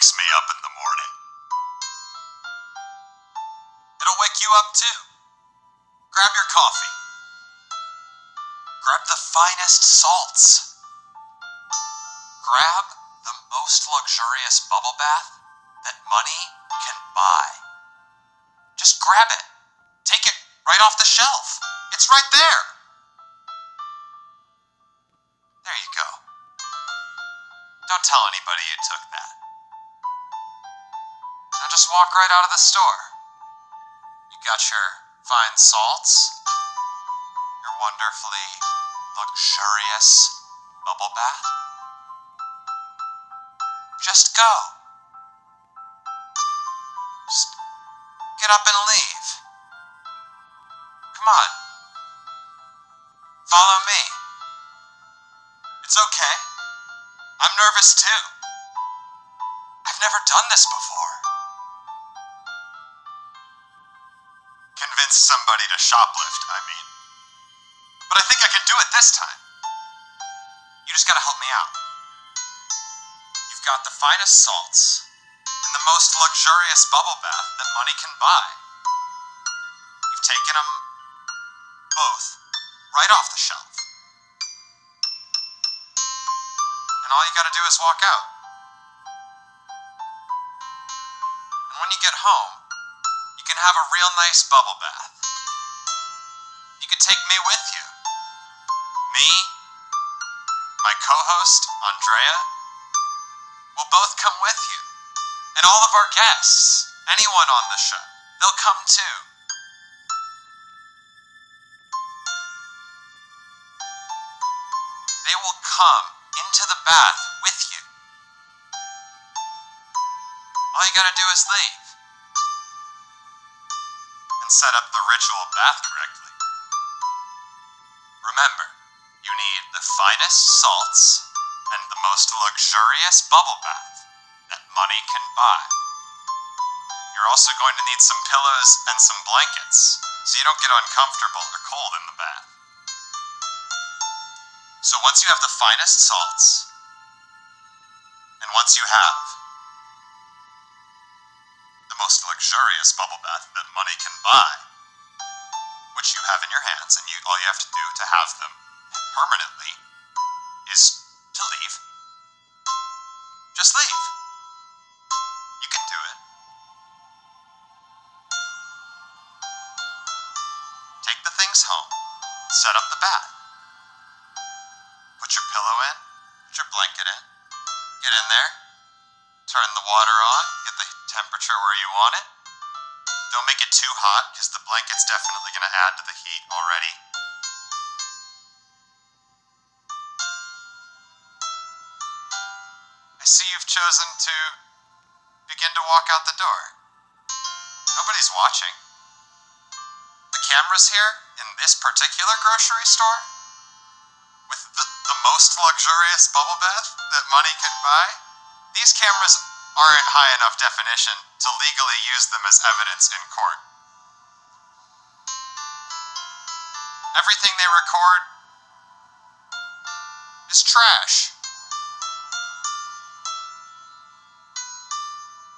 wakes me up in the morning. It'll wake you up too. Grab your coffee. Grab the finest salts. Grab the most luxurious bubble bath that money can buy. Just grab it. Take it right off the shelf. It's right there. There you go. Don't tell anybody you took that. Now just walk right out of the store. You got your fine salts, your wonderfully luxurious bubble bath. Just go. Just get up and leave. Come on. Follow me. It's okay. I'm nervous too. I've never done this before. Convince somebody to shoplift, I mean. But I think I can do it this time. You just gotta help me out. You've got the finest salts and the most luxurious bubble bath that money can buy. You've taken them both right off the shelf. And all you gotta do is walk out. And when you get home, you can have a real nice bubble bath. You can take me with you. Me, my co-host, Andrea, will both come with you. And all of our guests, anyone on the show, they'll come too. They will come into the bath with you. All you gotta do is leave. And set up the ritual bath correctly. Remember, you need the finest salts and the most luxurious bubble bath that money can buy. You're also going to need some pillows and some blankets so you don't get uncomfortable or cold in the bath. So once you have the finest salts, and once you have the most luxurious bubble bath that money can buy, which you have in your hands, and all you have to do to have them permanently is to leave. Just leave. You can do it. Take the things home. Set up the bath. Put your pillow in. Put your blanket in. Get in there. Turn the water on. Get the temperature where you want it. Don't make it too hot, because the blanket's definitely going to add to the heat already. I see you've chosen to begin to walk out the door. Nobody's watching. The cameras here, in this particular grocery store, with the most luxurious bubble bath that money can buy, these cameras aren't high enough definition to legally use them as evidence in court. Everything they record is trash.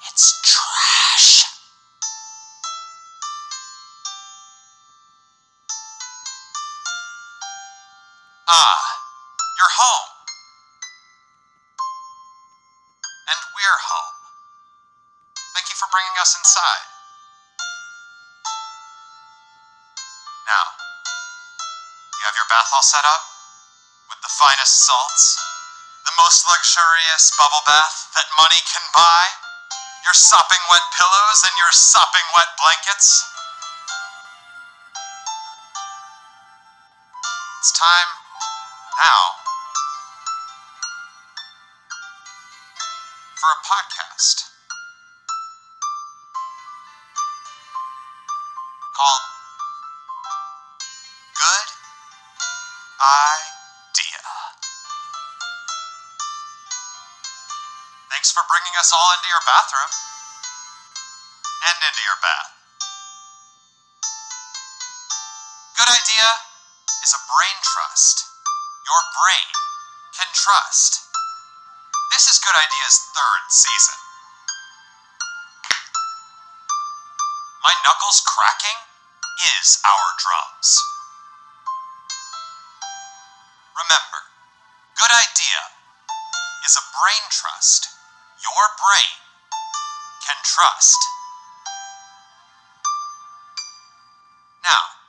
It's trash. You're home. And we're home. Thank you for bringing us inside. Now, you have your bath all set up with the finest salts, the most luxurious bubble bath that money can buy, your sopping wet pillows and your sopping wet blankets. It's time now for a podcast called Good Idea. Thanks for bringing us all into your bathroom and into your bath. Good Idea is a brain trust your brain can trust. This is Good Idea's third season. My knuckles cracking is our drums. Remember, good idea is a brain trust your brain can trust. Now,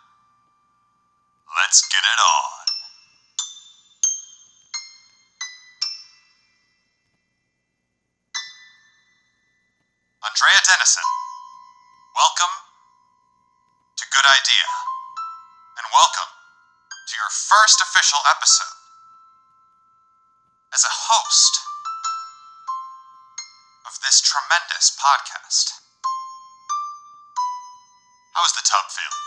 let's get it on. Andrea Dennison, welcome to Good Idea, and welcome to your first official episode as a host of this tremendous podcast. How is the tub feeling?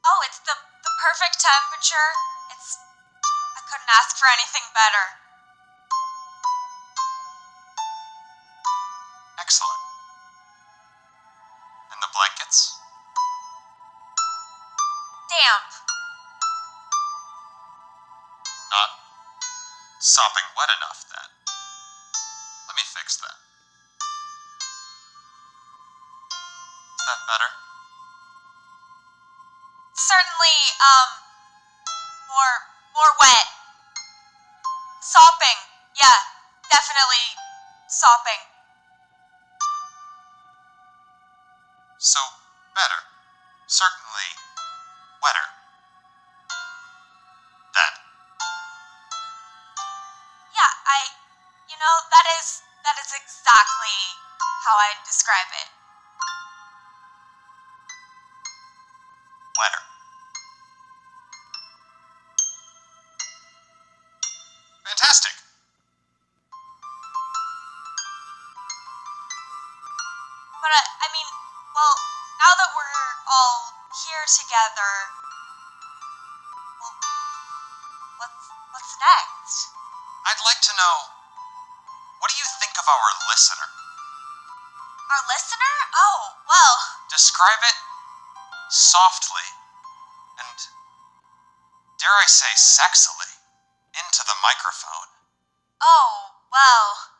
Oh, it's the perfect temperature. I couldn't ask for anything better. Excellent. And the blankets? Damp. Not sopping wet enough, then. Let me fix that. Is that better? Certainly, more wet. Sopping. Yeah, definitely sopping. So, better. Certainly wetter. Then. Yeah, that is exactly how I'd describe it. Wetter. Fantastic. But well, now that we're all here together, well, what's next? I'd like to know, what do you think of our listener? Our listener? Oh, well. Describe it softly and, dare I say, sexily, into the microphone. Oh, well.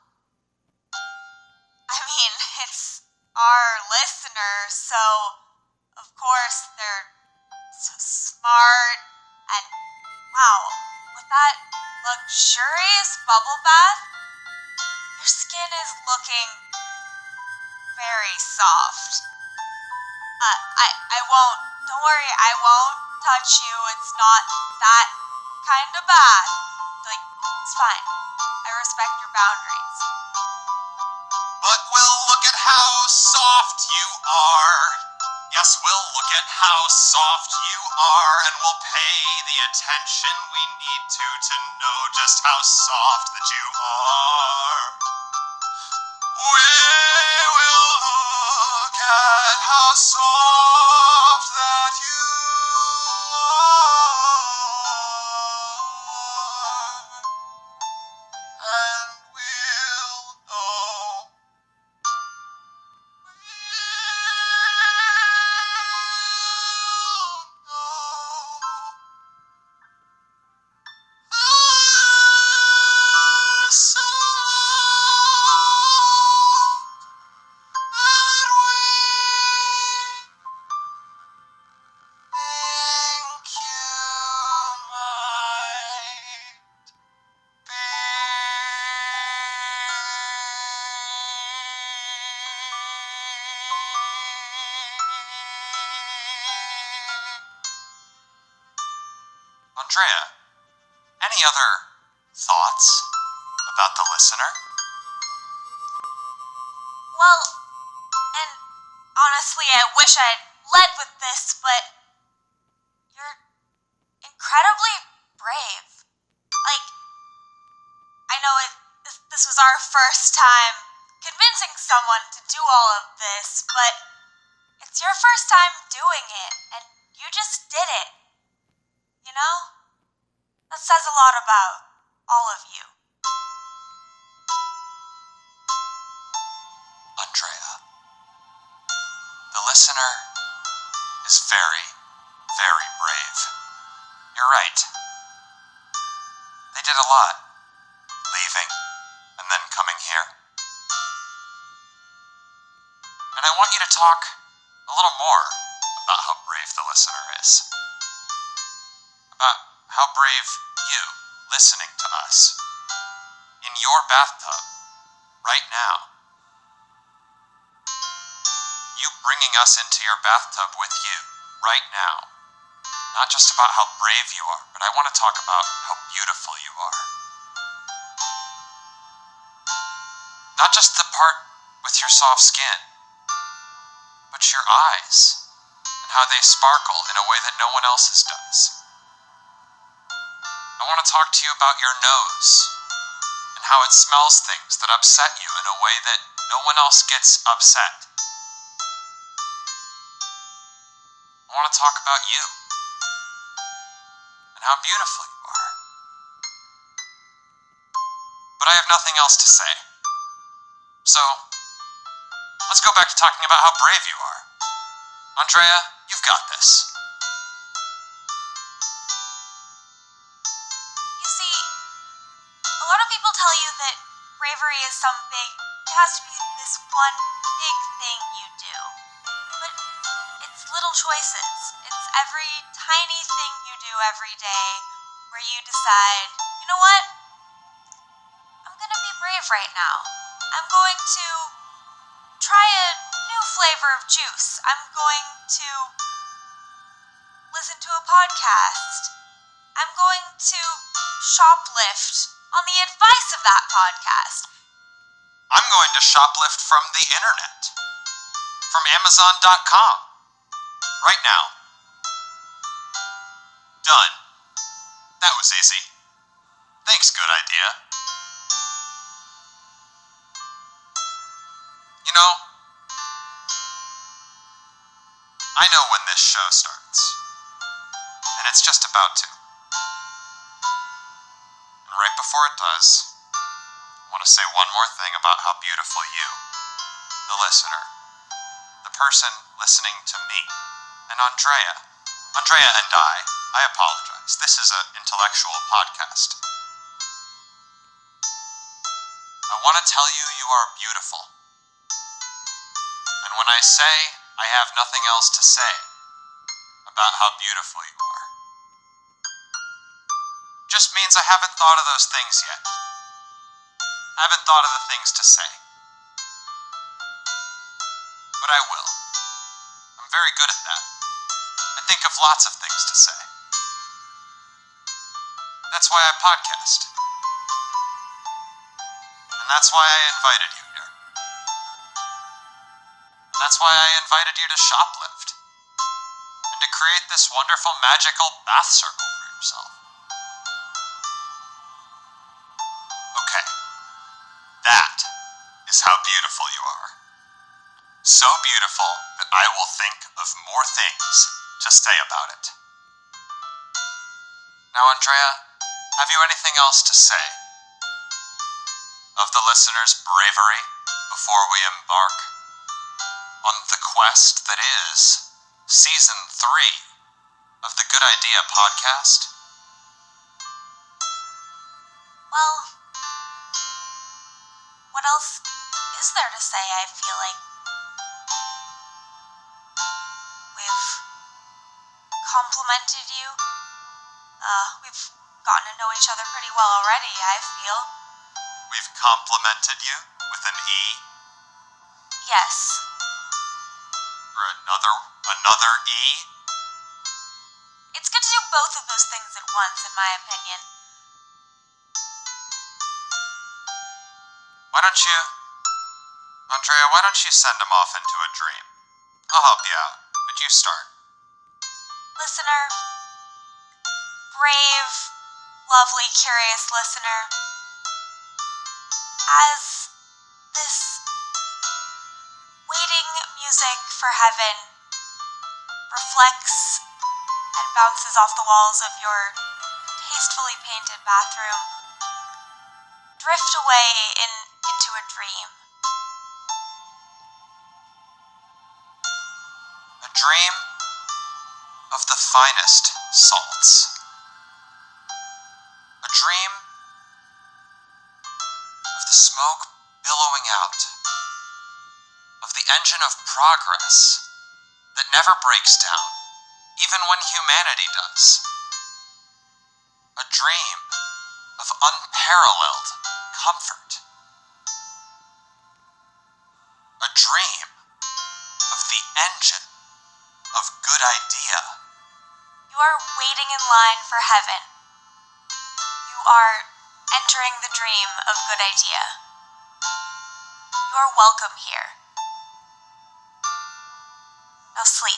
It's our listener, so of course they're so smart and wow, with that luxurious bubble bath, your skin is looking very soft. Don't worry, I won't touch you. It's not that kind of bath. It's fine. I respect your boundaries. But we'll look at how soft you are. Yes, we'll look at how soft you are, and we'll pay the attention we need to know just how soft that you are. We will look at how soft that you are, and we'll know. Andrea, any other thoughts about the listener? Well, and honestly, I wish I'd led with this, but you're incredibly brave. I know this was our first time convincing someone to do all of this, but it's your first time doing it, and you just did it. You know? That says a lot about all of you. Andrea, the listener is very, very brave. You're right. They did a lot, leaving and then coming here. And I want you to talk a little more about how brave the listener is. About how brave you, listening to us, in your bathtub, right now. You bringing us into your bathtub with you, right now. Not just about how brave you are, but I want to talk about how beautiful you are. Not just the part with your soft skin, but your eyes, and how they sparkle in a way that no one else's does. I want to talk to you about your nose, and how it smells things that upset you in a way that no one else gets upset. I want to talk about you, and how beautiful you are. But I have nothing else to say. So, let's go back to talking about how brave you are. Andrea, you've got this. You see, a lot of people tell you that bravery is some big, it has to be this one big thing you do. But it's little choices. It's every tiny thing you do every day where you decide, you know what? I'm gonna be brave right now. I'm going to try a new flavor of juice. I'm going to listen to a podcast. I'm going to shoplift on the advice of that podcast. I'm going to shoplift from the internet. From Amazon.com. Right now. Done. That was easy. Thanks, good idea. You know, I know when this show starts. And it's just about to. And right before it does, I want to say one more thing about how beautiful you, the listener, the person listening to me, and Andrea and I apologize. This is an intellectual podcast. I want to tell you you are beautiful. And when I say I have nothing else to say about how beautiful you are, just means I haven't thought of those things yet. I haven't thought of the things to say. But I will. I'm very good at that. I think of lots of things to say. That's why I podcast. And that's why I invited you here. And that's why I invited you to shoplift. And to create this wonderful magical bath circle for yourself. Okay. That is how beautiful you are. So beautiful that I will think of more things to say about it. Now, Andrea, have you anything else to say of the listener's bravery before we embark on the quest that is Season 3 of the Good Idea podcast? Well, what else is there to say? I feel like we've complimented you. We've gotten to know each other pretty well already, I feel. We've complimented you with an E? Yes. Or another E? It's good to do both of those things at once, in my opinion. Andrea, why don't you send him off into a dream? I'll help you out, but you start. Listener, brave, lovely, curious listener, as this waiting music for heaven reflects and bounces off the walls of your tastefully painted bathroom, drift away into a dream. A dream of the finest salts. A dream of the smoke billowing out, of the engine of progress that never breaks down, even when humanity does. A dream of unparalleled comfort. A dream of the engine of good idea. You are waiting in line for heaven. You are entering the dream of good idea. You are welcome here. Now sleep.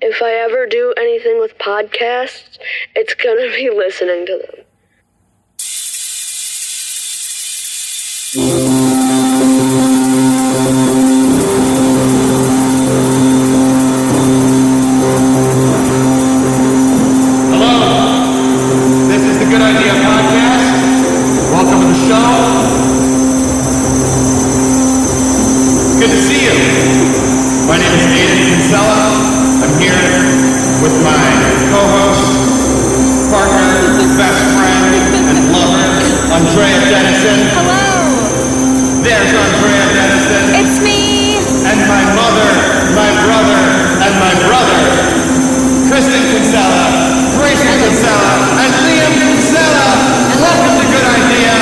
If I ever do anything with podcasts, it's gonna be listening to them. Hello, this is the Good Idea Podcast. Welcome to the show. Good to see you. My name is Kinsella. I'm here with my co-host, partner, best friend, and lover, Andrea Dennison. Hello! There's Andrea Dennison. It's me! And my mother, my brother, and my brother, Kristen Kinsella, Greyson Kinsella, and Liam Kinsella. Welcome to Good Idea.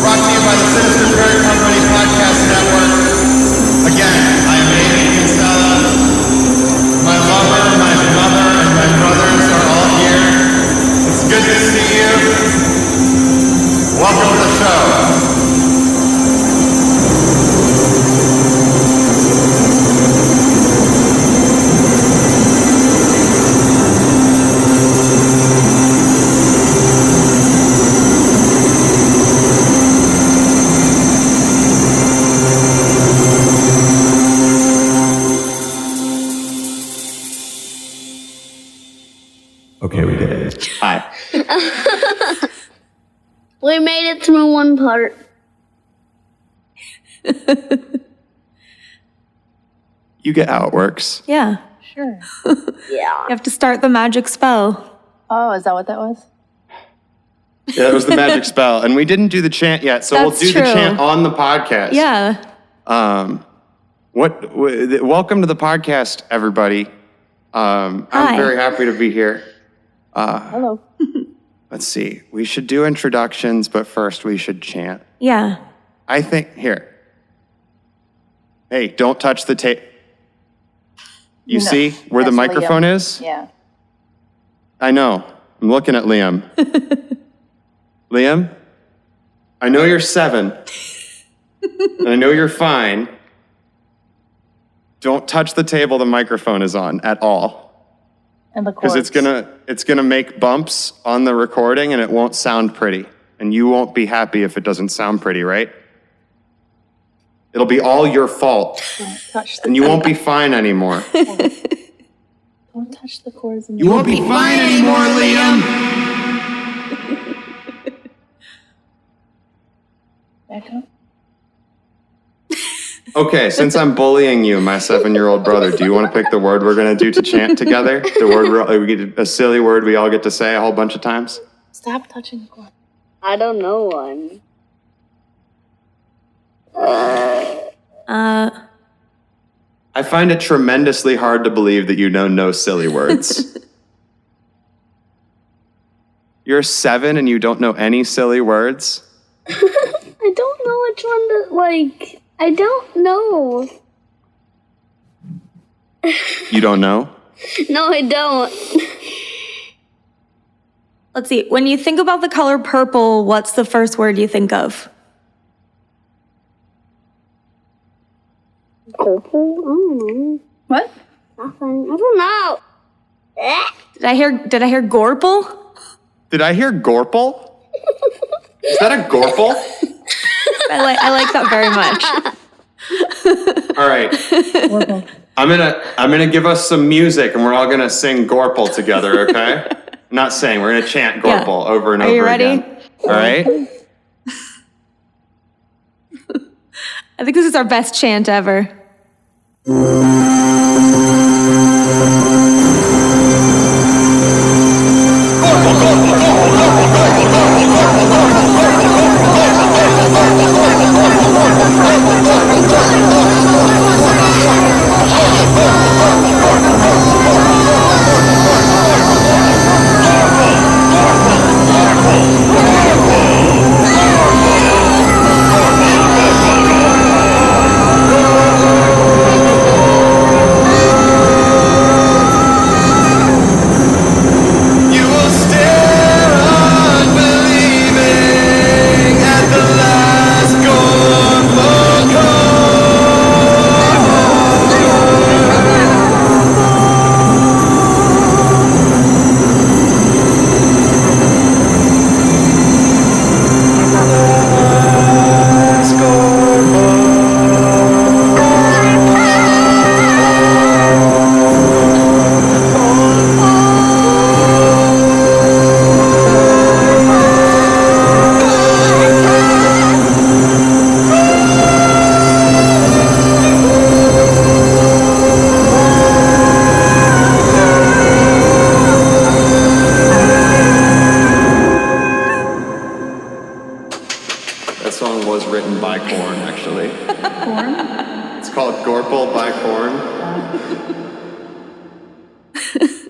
Brought to you by the Sinister Parent Company podcast network. Again, I am Kinsella. My lover, my mother, and my brothers are all here. It's good to see you. Welcome to the show. Okay, we did it. Hi. We made it through one part. You get how it works. Yeah. Sure. Yeah. You have to start the magic spell. Oh, is that what that was? Yeah, that was the magic spell. And we didn't do the chant yet, so That's we'll do true. the chant on the podcast. Yeah. Welcome to the podcast, everybody. I'm Hi. very happy to be here. Hello. Let's see. We should do introductions, but first we should chant. Yeah. I think, here. Hey, don't touch the tape. You see where the microphone is? Yeah. I know. I'm looking at Liam. Liam, I know you're 7. And I know you're fine. Don't touch the table the microphone is on at all. And the chords. Because it's gonna make bumps on the recording and it won't sound pretty. And you won't be happy if it doesn't sound pretty, right? It'll be all your fault. Don't touch the And you won't be fine anymore. Don't touch the chords. You won't be fine anymore, Liam! Back up. Okay, since I'm bullying you, my 7-year-old brother, do you want to pick the word we're going to do to chant together? The word we get a silly word we all get to say a whole bunch of times? Stop touching the chord. I don't know one. I find it tremendously hard to believe that you know no silly words. You're 7 and you don't know any silly words? I don't know which one to, I don't know. You don't know? No, I don't. Let's see. When you think about the color purple, what's the first word you think of? Purple? I don't know. What? Nothing. I don't know. Did I hear Gorple? Did I hear Gorple? Is that a Gorple? I like that very much. All right. I'm gonna give us some music and we're all gonna sing Gorple together, okay? Not sing, we're gonna chant Gorple over and Are over you ready? again. All right? I think this is our best chant ever.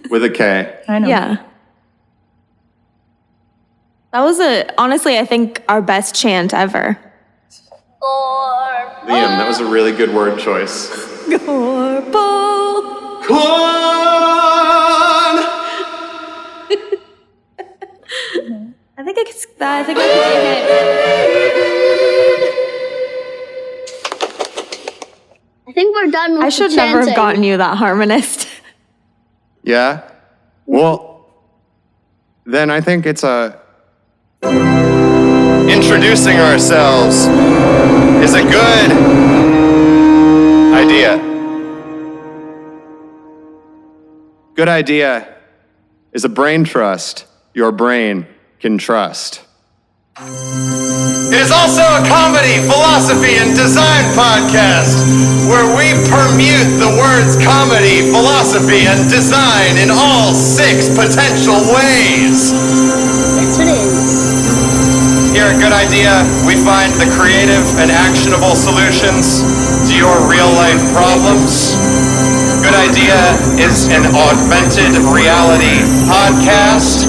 With a K. I know. Yeah. That was honestly, I think, our best chant ever. Liam, that was a really good word choice. Gorple. Corn! I think I can sing it. I think we're done with I should the never have chanting. gotten you that harmonist. Yeah? Well, then I think it's introducing ourselves is a good idea. Good idea is a brain trust your brain can trust. It is also a comedy, philosophy, and design podcast where we permute the words comedy, philosophy, and design in all 6 potential ways. Yes, it is. Here at Good Idea, we find the creative and actionable solutions to your real-life problems. Good Idea is an augmented reality podcast.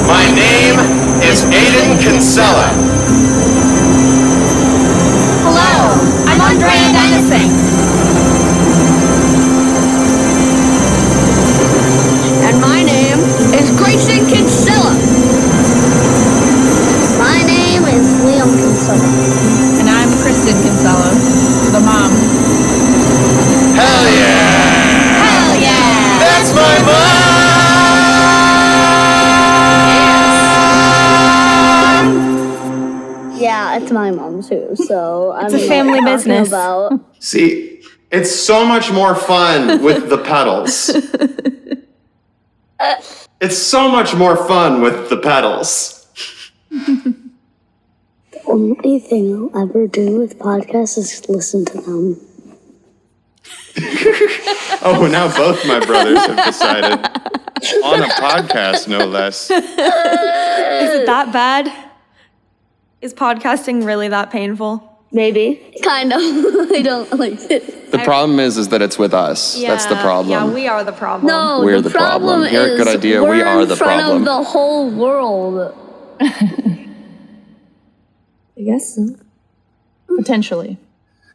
My name is Aiden Kinsella. Hello, I'm Andrea. And my name is Greyson Kinsella. My name is Kinsella. And I'm Kristen Kinsella, the mom. Hell yeah! Hell yeah! That's my mom! Yeah, it's my mom too, so It's a family business. About. See, it's so much more fun with the pedals. It's so much more fun with the pedals. The only thing I'll ever do with podcasts is listen to them. Oh, now both my brothers have decided. On a podcast, no less. Is it that bad? Is podcasting really that painful? Maybe. Kind of. I don't like it. The problem is that it's with us. That's the problem. Yeah, we are the problem. No, We're the problem. Here at is Good Idea, we we're are the in front problem. of the whole world. I guess so. Potentially.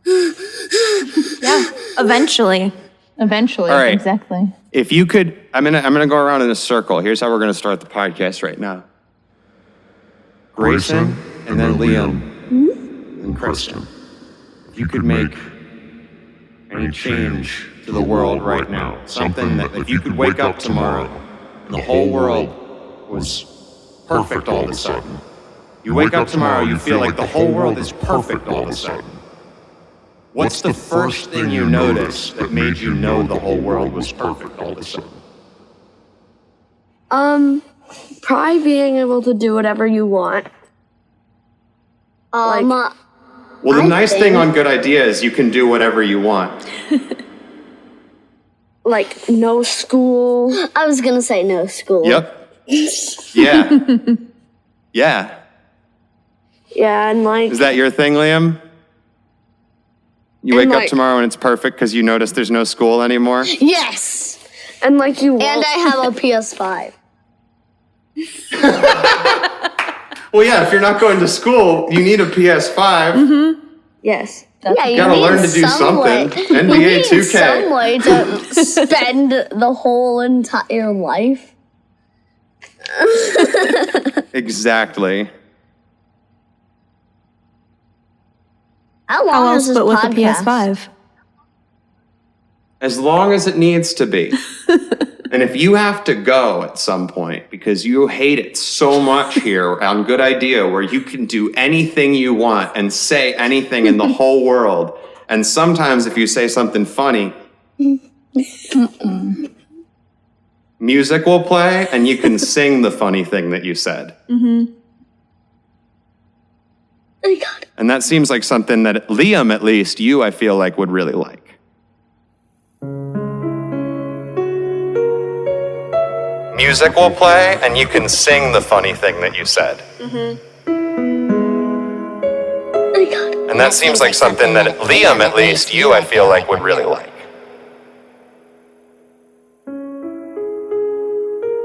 Yeah, eventually. Eventually. All right. Exactly. If you could, I'm gonna go around in a circle. Here's how we're gonna start the podcast right now. Greyson, and then Liam, and Kristen. If you could make any change to the world right now, something that if you could wake up tomorrow and the whole world was perfect all of a sudden. You wake up tomorrow, you feel like the whole world is perfect all of a sudden. What's the first thing you noticed that made you know the whole world was perfect all of a sudden? Probably being able to do whatever you want. Well, the nice thing on Good Idea is you can do whatever you want. Like, no school. I was gonna say no school. Yep. Yeah. Yeah. Yeah, and like, Is that your thing, Liam? You And wake up like- tomorrow and it's perfect because you notice there's no school anymore? Yes! and like you won't. And I have a PS5. Well, yeah, if you're not going to school, you need a PS5. Yes. Yeah, you Gotta need learn to do some way. something. You NBA need 2K. some way to spend the whole entire life. Exactly. How long How is else this but with a podcast? PS5? As long as it needs to be. And if you have to go at some point because you hate it so much here on Good Idea where you can do anything you want and say anything in the whole world, and sometimes if you say something funny, music will play and you can sing the funny thing that you said. Oh my God. And that seems like something that Liam, at least, you, I feel like, would really like. Music will play, and you can sing the funny thing that you said. Oh my God. And that seems like something that Liam, at least, you, I feel like, would really like.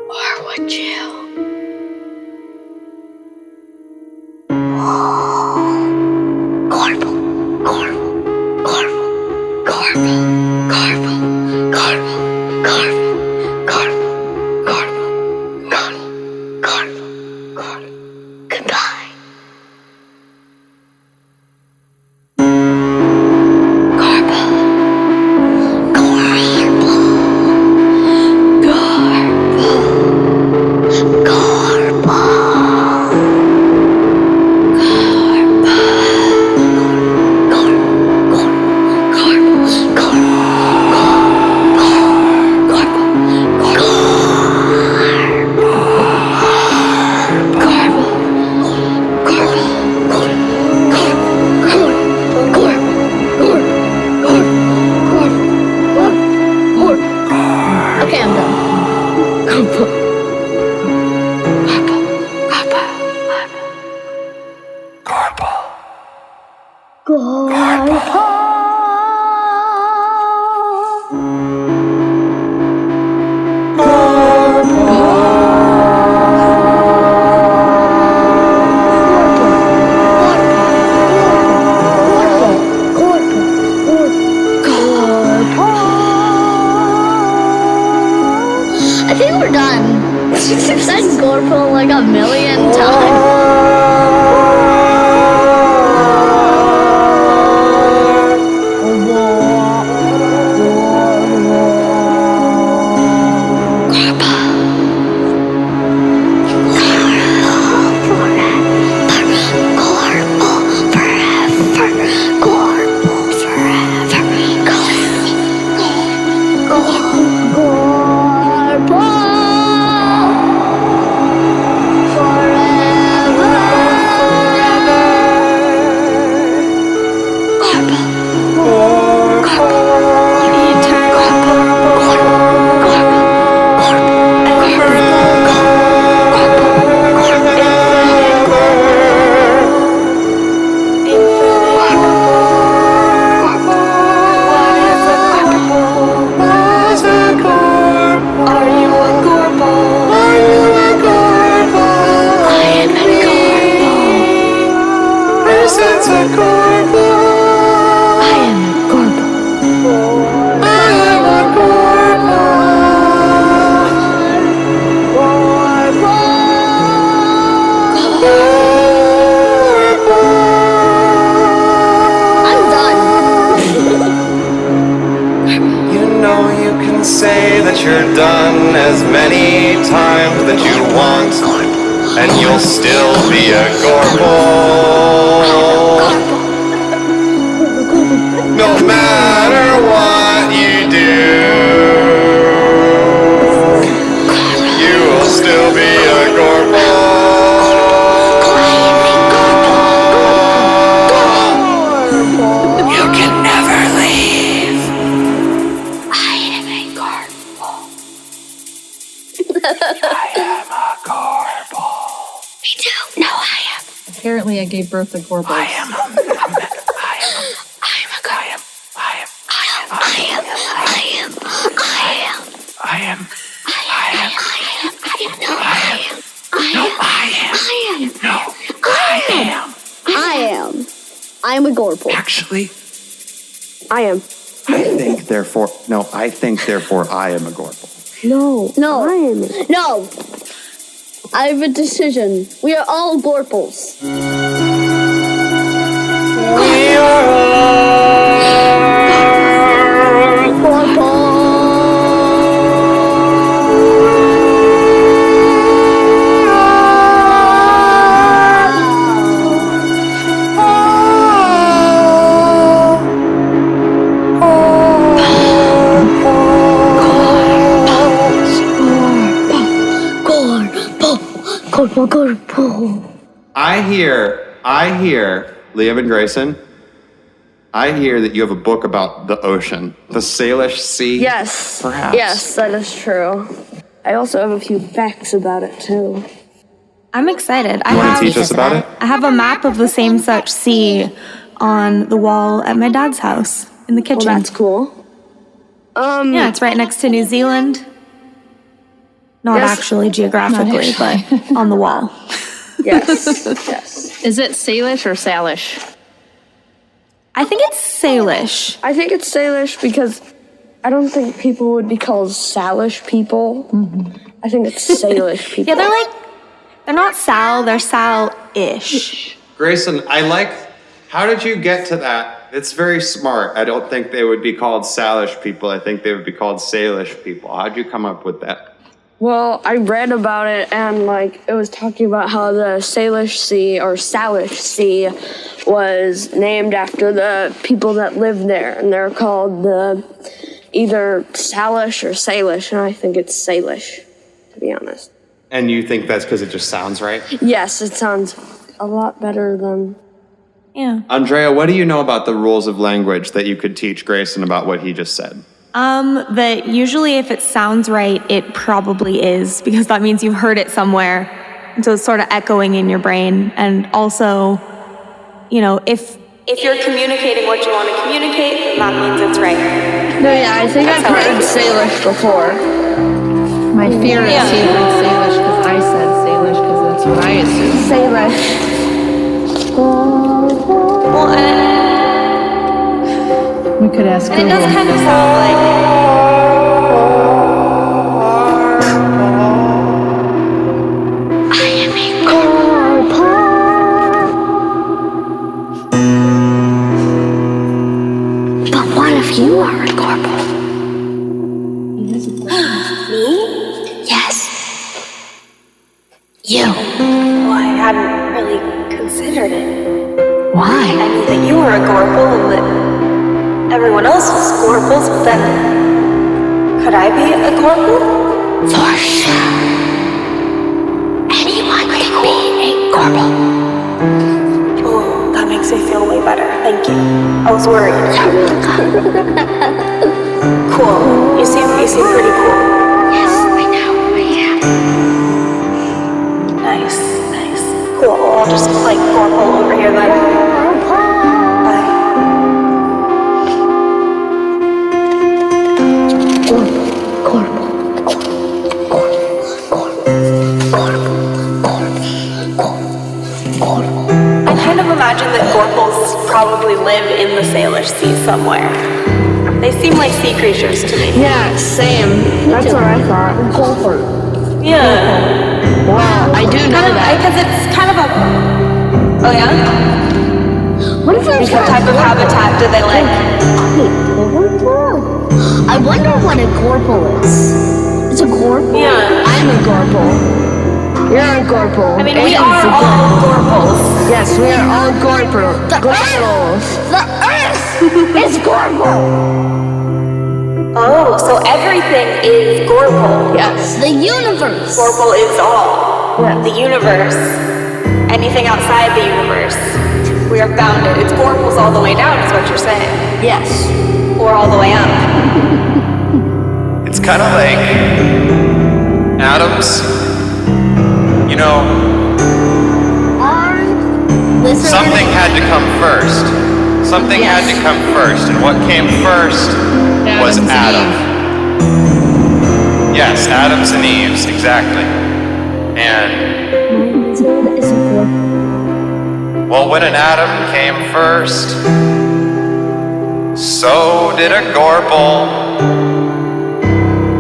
Or would you? Corvo, Corvo, Corvo, Corvo, Corvo, Corvo, Corvo, Corvo, Corvo, Corvo, Corvo, Corvo. Goodbye. Corvo. think we're done. I've said Gorple like a million times. Say that you're done as many times that you want, and you'll still be a Gorple. No matter what you do, you will still be a Gorple. You can never leave. Me too. No, I am. Apparently, I gave birth to Gorple. I am. I'm a Gorple. Actually, I am. I think therefore I am a Gorple. No. I am. No. I have a decision. We are all Gorples. We are Gorple. I hear, Liam and Greyson, I hear that you have a book about the ocean, the Salish Sea. Yes. Perhaps. Yes, that is true. I also have a few facts about it, too. I'm excited. You want to teach us about it? I have a map of the same such sea on the wall at my dad's house in the kitchen. Well, that's cool. Yeah, it's right next to New Zealand. Not Yes. actually geographically, but on the wall. Yes. Yes. Is it Salish or Salish? I think it's Salish. I think it's Salish because I don't think people would be called Salish people. Mm-hmm. I think it's Salish people. Yeah, they're not Sal, they're Sal-ish. Greyson, how did you get to that? It's very smart. I don't think they would be called Salish people. I think they would be called Salish people. How'd you come up with that? Well, I read about it and it was talking about how the Salish Sea or Salish Sea was named after the people that lived there, and they're called either Salish or Salish, and I think it's Salish, to be honest. And you think that's because it just sounds right? Yes, it sounds a lot better than... Yeah. Andrea, what do you know about the rules of language that you could teach Greyson about what he just said? That usually if it sounds right, it probably is, because that means you've heard it somewhere. And so it's sort of echoing in your brain. And also, if you're communicating what you want to communicate, then that means it's right. No, yeah, I think I've heard Salish before. My fear is he heard Salish because I said Salish because that's what I assumed. Salish. Well, We could ask and it Google. does kind of sound like... You are a Gorple. Me? Yes. You. Well, I hadn't really considered it. Why? I knew that you were a Gorple and that everyone else was Gorples, but then could I be a Gorple? For sure. Anyone can be a Gorple. Oh, that makes me feel way better. Thank you. I was worried. Cool. You seem pretty cool. Yes, I know. I am. Nice. Cool. Well, I'll just Gorple over here then. Bye. I kind of imagine that Gorples probably live in the Salish Sea somewhere. They seem like sea creatures to me. Yeah, same. That's what I thought. Yeah. Wow, I do know that. Because it's kind of a... Oh, yeah? What if there's What type of habitat do they like? I wonder what a Gorple is. It's a Gorple? Yeah. I'm a Gorple. You're a Gorple. I mean, we are all Gorples. Yes, we are all Gorples. The Earth is Gorple. Oh, so everything is Gorple. Yes. The universe. Gorple is all. Yes. The universe. Anything outside the universe. We are bounded. It's Gorples all the way down is what you're saying. Yes. Or all the way up. It's kind of like atoms. You know, something had to come first. Something had to come first, and what came first was Adam. Yes, Adams and Eves, exactly. And well, when an atom came first, so did a Gorple.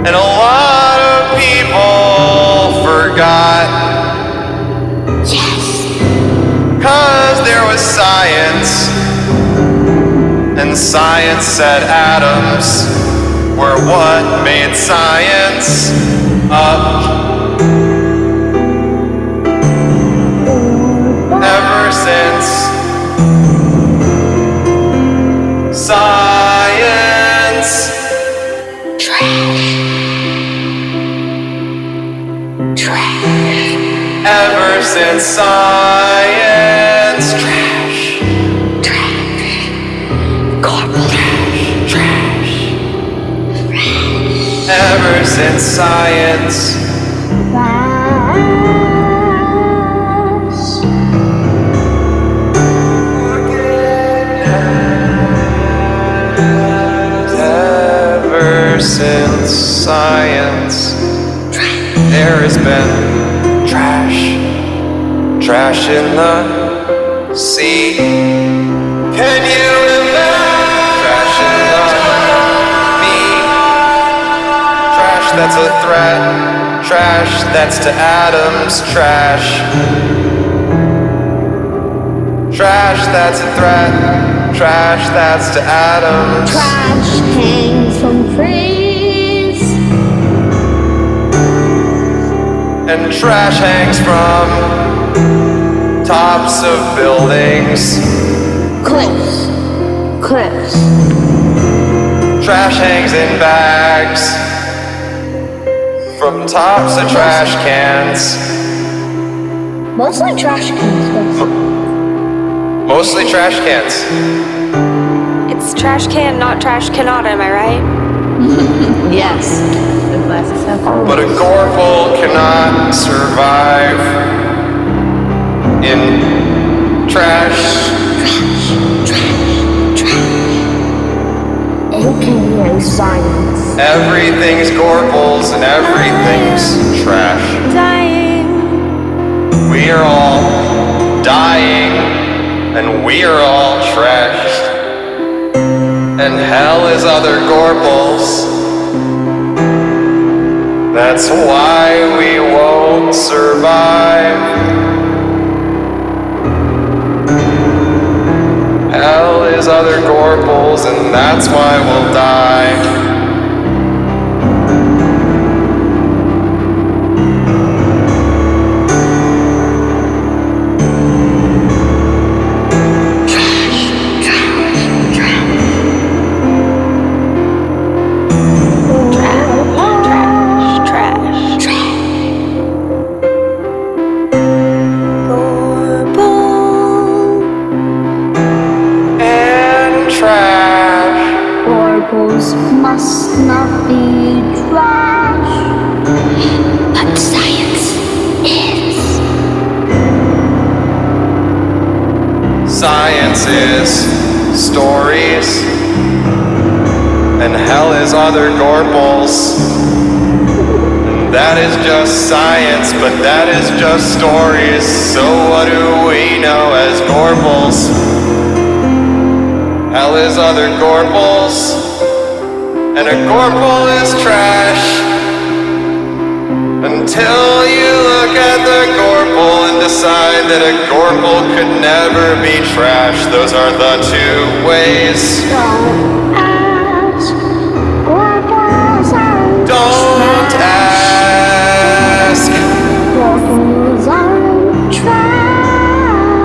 And a lot of people forgot. Yes. 'Cause there was science. And science said atoms were what made science up. Ever since science. Trash. Ever since science. Ever since science. Ever since science, there has been trash in the sea. Can you imagine? Trash in the that's a threat. Trash that's to atoms. Trash that's a threat. Trash that's to atoms. Trash hangs from trees. And trash hangs from tops of buildings. Cliffs. Trash hangs in bags from tops of trash cans. Mostly trash cans. Mostly trash cans. It's trash can, not trash cannot, am I right? Yes. But a Gorple cannot survive in trash. AKA science. Everything's Gorples and everything's trash. Dying. We are all dying and we are all trashed. And hell is other Gorples. That's why we won't survive. Hell is is other Gorples, and that's why we'll die. Must not be trash, but science is. Science is stories, and hell is other Gorples. And that is just science, but that is just stories. So what do we know as Gorples? Hell is other Gorples. And a Gorple is trash until you look at the Gorple and decide that a Gorple could never be trash. Those are the two ways. Don't ask. Gorples aren't Don't ask. Gorples aren't trash.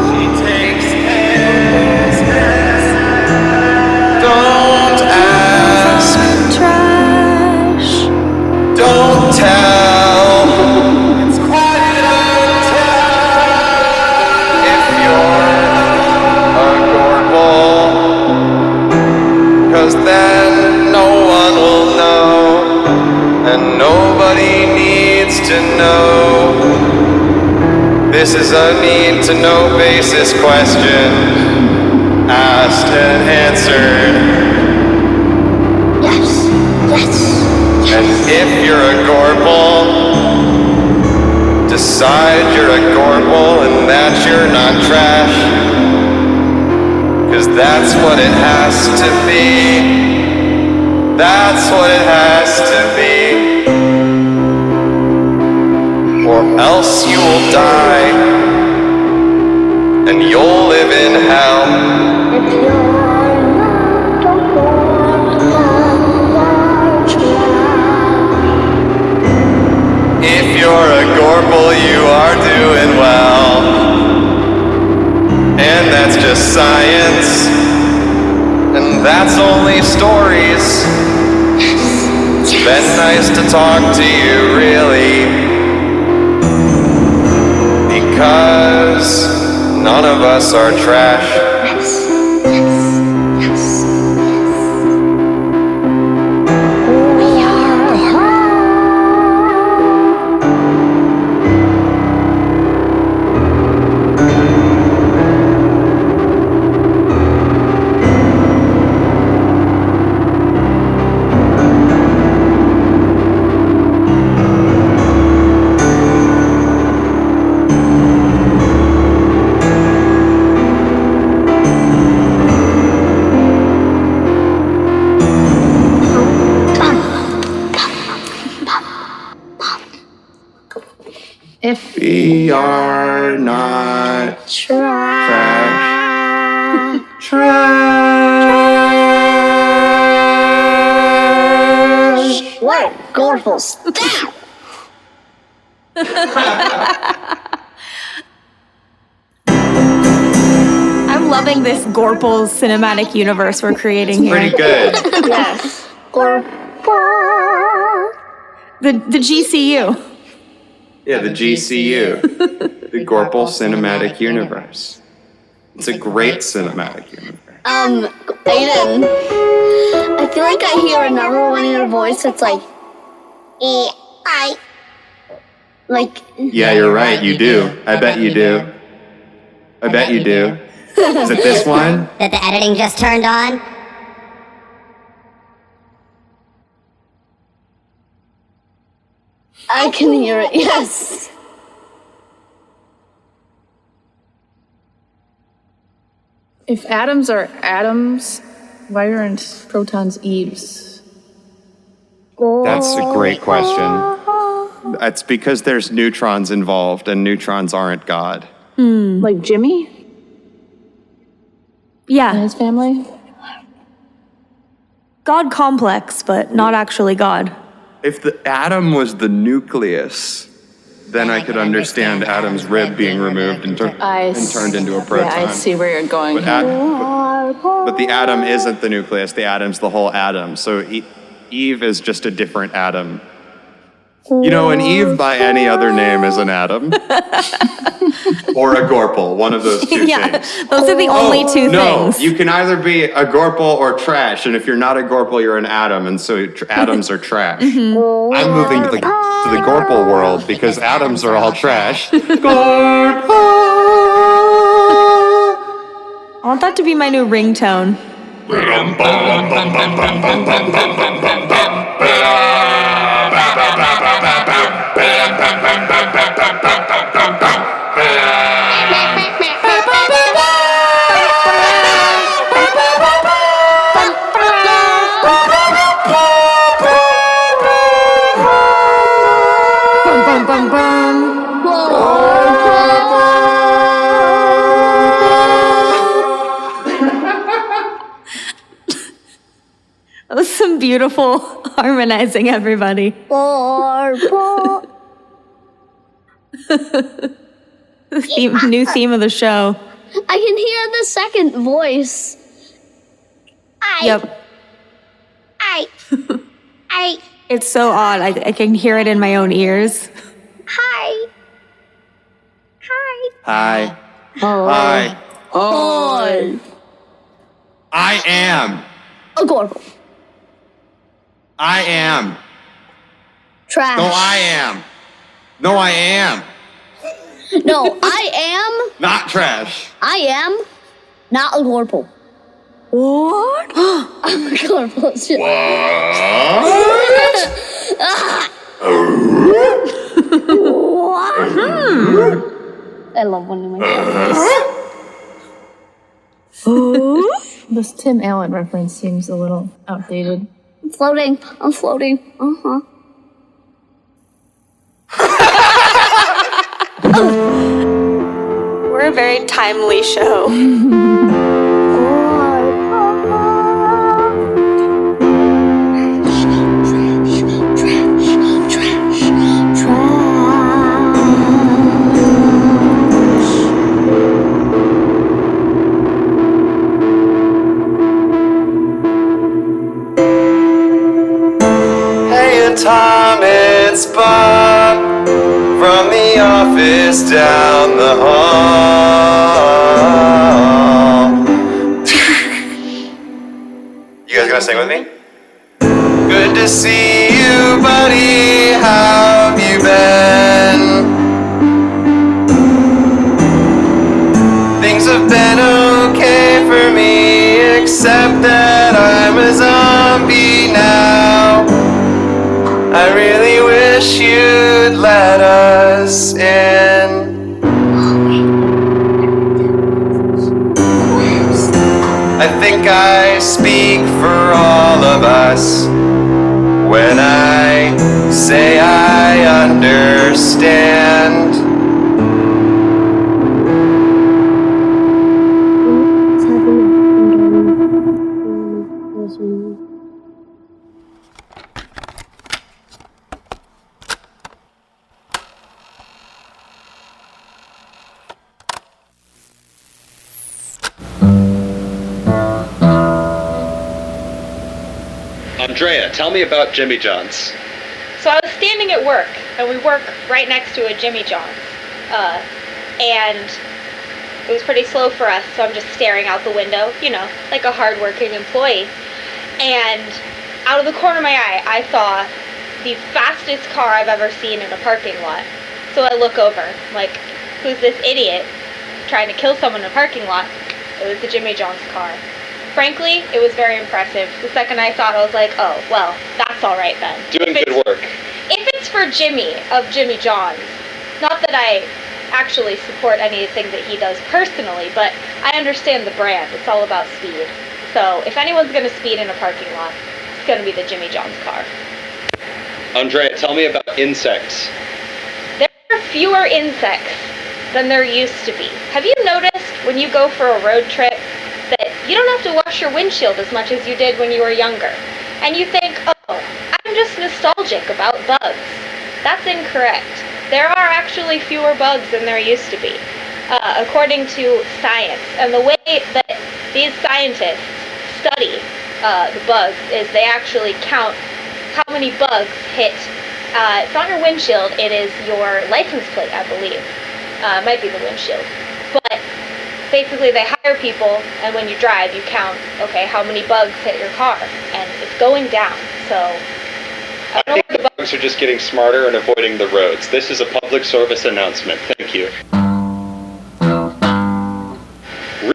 She takes his Don't ask. Don't tell. It's quiet until if you're a Gorple, 'cause then no one will know, and nobody needs to know. This is a need to know basis question, asked and answered. Yes. And if you're a Gorple, decide you're a Gorple and that you're not trash. 'Cause that's what it has to be. That's what it has to be. Or else you will die, and you'll live in hell. If you're not a Gorple, If you're a Gorple, you are doing well. And that's just science. And that's only stories. It's been nice to talk to you, really. Because none of us are trash. we are If We are not trash. Trash. what Gorples. Stop! I'm loving this Gorples cinematic universe we're creating here. Pretty good. Yes. Gorple. The GCU. Yeah, the GCU. The Gorple Cinematic Universe. It's a great cinematic universe. Aiden, I feel like I hear another one in your voice that's like, like. Yeah, you're right, you do. I bet you do. I bet you do. Is it this one? That the editing just turned on? I can hear it, yes. If atoms are atoms, why aren't protons Eves? That's a great question. It's because there's neutrons involved, and neutrons aren't God. Like Jimmy? Yeah. And his family? God complex, but not actually God. If the atom was the nucleus, then I could understand Adam's rib being removed and turned into a proton. Yeah, I see where you're going. But the atom isn't the nucleus. The atom's the whole atom. So Eve is just a different atom. You know, an Eve by any other name is an atom. Or a Gorple, one of those two things. Those are the only two No, things. you can either be a Gorple or trash, and if you're not a Gorple, you're an atom, and so atoms are trash. Mm-hmm. I'm moving to the Gorple world because atoms are all trash. Gorple! I want that to be my new ringtone. That was some beautiful harmonizing, everybody. New theme of the show. I can hear the second voice. Yep. It's so odd. I can hear it in my own ears. Hi. Hi. Oh. Hi. Oh. I am. A Gorple. I am. Trash. No, I am. No, I am. No, I am. Not trash. I am not a Gorple. What? I'm a Gorple. I love one of my favorites. This Tim Allen reference seems a little outdated. I'm floating. Uh-huh. We're a very timely show. Tom, it's Bob from the office down the hall. You guys gonna sing with me? Good to see you, buddy. How have you been? Things have been okay for me, except that I'm a zombie now. I really wish you'd let us in. I think I speak for all of us when I say I understand. Andrea, tell me about Jimmy John's. So I was standing at work, and we work right next to a Jimmy John's. And it was pretty slow for us, so I'm just staring out the window, you know, like a hard-working employee. And out of the corner of my eye, I saw the fastest car I've ever seen in a parking lot. So I look over, I'm like, who's this idiot trying to kill someone in a parking lot? It was the Jimmy John's car. Frankly, it was very impressive. The second I saw it, I was like, oh, well, that's all right then. Doing good work. If it's for Jimmy of Jimmy John's, not that I actually support anything that he does personally, but I understand the brand. It's all about speed. So if anyone's going to speed in a parking lot, it's going to be the Jimmy John's car. Andrea, tell me about insects. There are fewer insects than there used to be. Have you noticed when you go for a road trip that you don't have to wash your windshield as much as you did when you were younger. And you think, oh, I'm just nostalgic about bugs. That's incorrect. There are actually fewer bugs than there used to be, according to science. And the way that these scientists study the bugs is they actually count how many bugs hit. It's not your windshield, it is your license plate, I believe. It might be the windshield. But basically they hire people, and when you drive, you count, okay, how many bugs hit your car. And it's going down, so... I think the bugs are just getting smarter and avoiding the roads. This is a public service announcement. Thank you.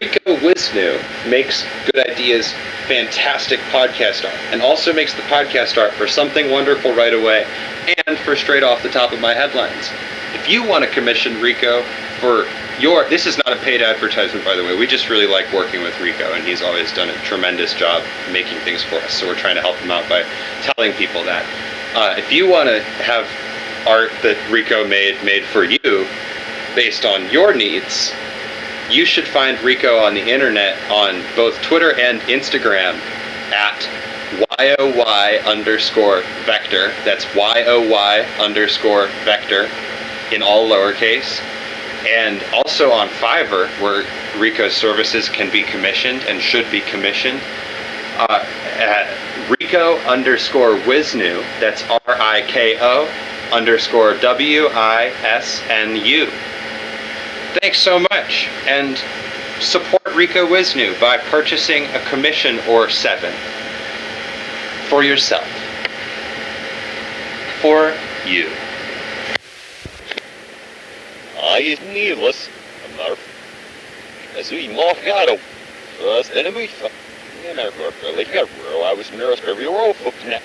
Rico Wisnu makes Good Ideas fantastic podcast art, and also makes the podcast art for Something Wonderful Right Away, and for Straight Off the Top of My Headlines. If you want to commission Rico for this is not a paid advertisement, by the way. We just really like working with Rico, and he's always done a tremendous job making things for us. So we're trying to help him out by telling people that. If you want to have art that Rico made for you, based on your needs, you should find Rico on the internet on both Twitter and Instagram at YOY_vector. That's YOY_vector in all lowercase. And also on Fiverr, where Rico's services can be commissioned and should be commissioned, at Rico_Wisnu, that's RIKO_WISNU. Thanks so much, and support Rico Wisnu by purchasing a commission or 7 for yourself. For you. I needless. As we mock out first enemy. I was nervous every roll for now.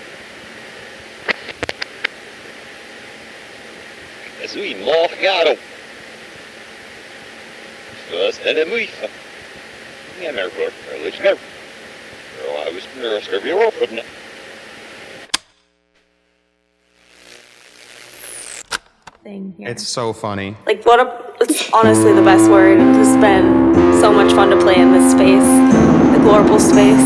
As we mock out first enemy. I was nervous every roll for now. Thing here. It's so funny. Like, it's honestly the best word. It's been so much fun to play in this space, the global space.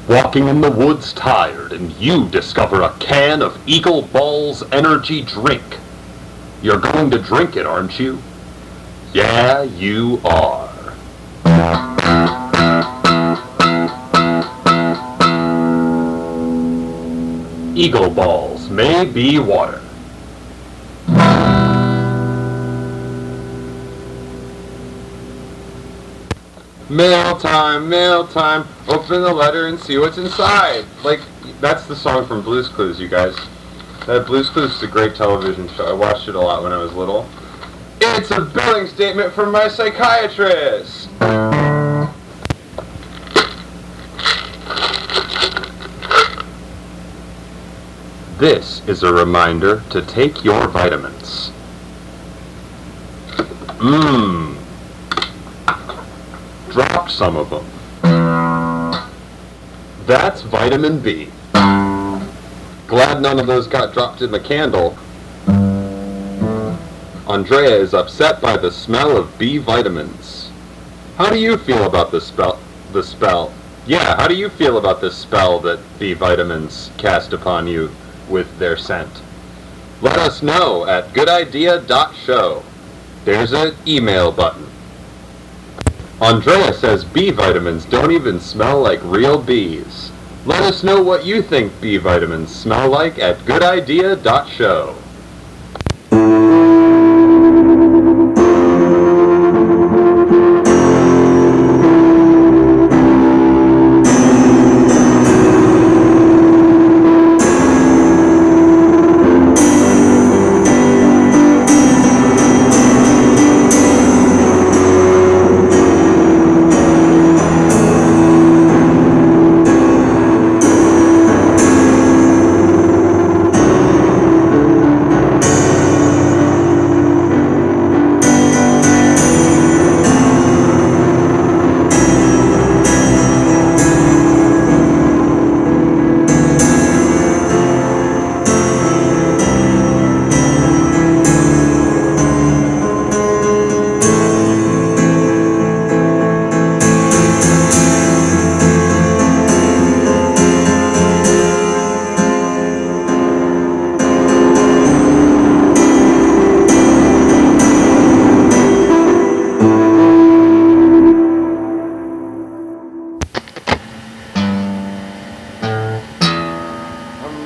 Walking in the woods tired, and you discover a can of Eagle Balls energy drink. You're going to drink it, aren't you? Yeah, you are. Eagle Balls may be water. Mail time, open the letter and see what's inside. Like, that's the song from Blue's Clues, you guys. That Blue's Clues is a great television show. I watched it a lot when I was little. It's a billing statement from my psychiatrist! This is a reminder to take your vitamins. Dropped some of them. That's vitamin B. Glad none of those got dropped in the candle. Andrea is upset by the smell of B vitamins. How do you feel about the spell? Yeah, how do you feel about this spell that B vitamins cast upon you with their scent? Let us know at goodidea.show. There's an email button. Andrea says B vitamins don't even smell like real bees. Let us know what you think B vitamins smell like at goodidea.show.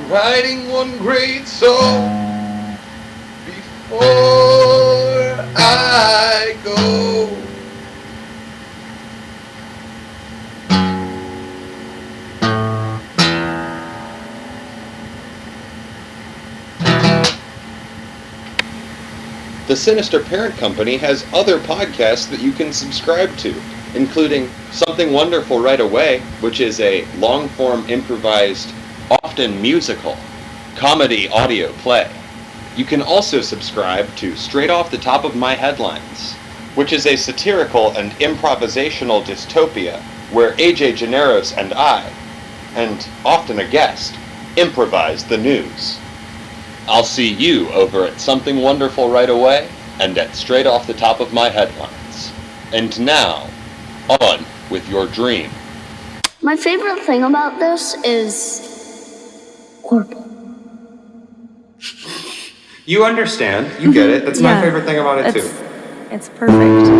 writing one great song before I go. The Sinister Parent Company has other podcasts that you can subscribe to, including Something Wonderful Right Away, which is a long-form improvised, often musical, comedy audio play. You can also subscribe to Straight Off the Top of My Headlines, which is a satirical and improvisational dystopia where AJ Gennaros and I, and often a guest, improvise the news. I'll see you over at Something Wonderful Right Away and at Straight Off the Top of My Headlines. And now, on with your dream. My favorite thing about this is horrible. You understand. You get it. That's my favorite thing about it, too. It's perfect.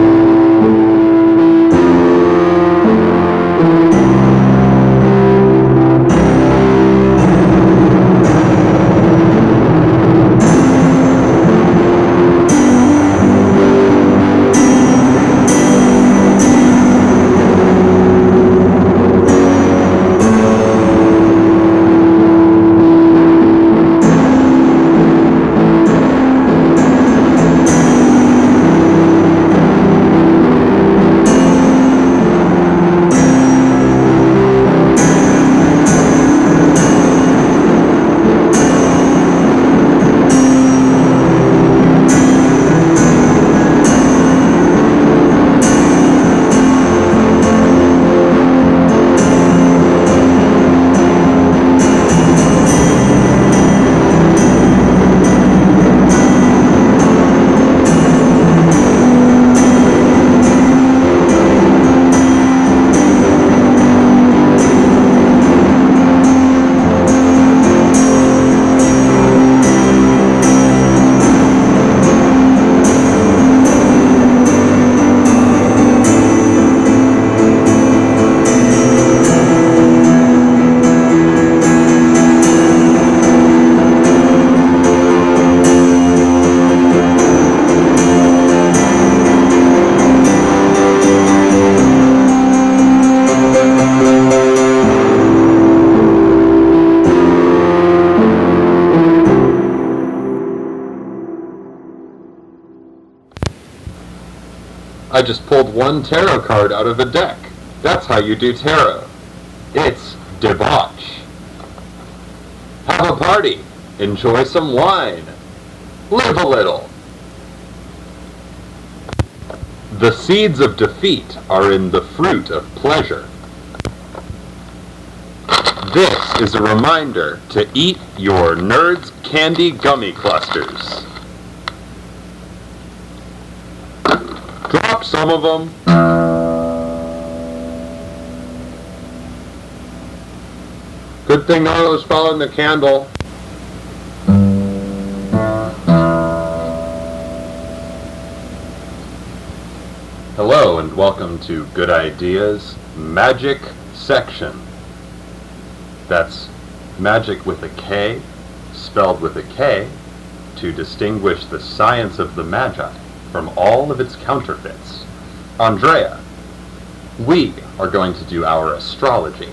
I just pulled one tarot card out of the deck. That's how you do tarot. It's debauch. Have a party. Enjoy some wine. Live a little. The seeds of defeat are in the fruit of pleasure. This is a reminder to eat your Nerds candy gummy clusters. Drop some of them. Good thing Narlo's following the candle. Hello and welcome to Good Ideas Magic Section. That's magic with a K, spelled with a K, to distinguish the science of the Magi from all of its counterfeits. Andrea, we are going to do our astrology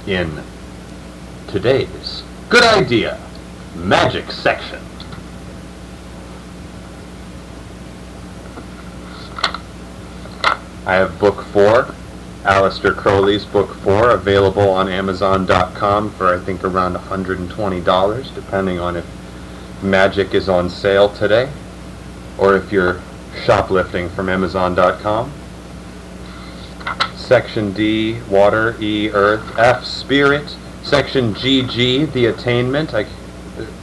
in today's Good Idea Magic Section. I have book 4, Aleister Crowley's book 4, available on Amazon.com for I think around $120, depending on if Magic is on sale today, or if you're shoplifting from Amazon.com. Section D, Water, E, Earth, F, Spirit. Section GG, The Attainment.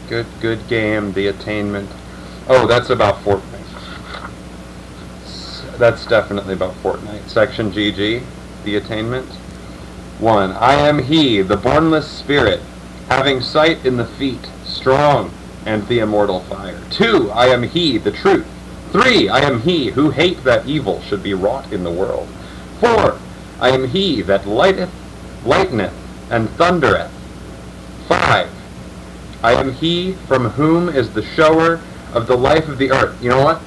Good game, The Attainment. Oh, that's about Fortnite. That's definitely about Fortnite. Section GG, The Attainment. 1. I am he, the bornless spirit, having sight in the feet, strong, and the immortal fire. 2. I am he, the truth. 3. I am he who hate that evil should be wrought in the world. 4. I am he that lighteneth and thundereth. 5. I am he from whom is the shower of the life of the earth. You know what?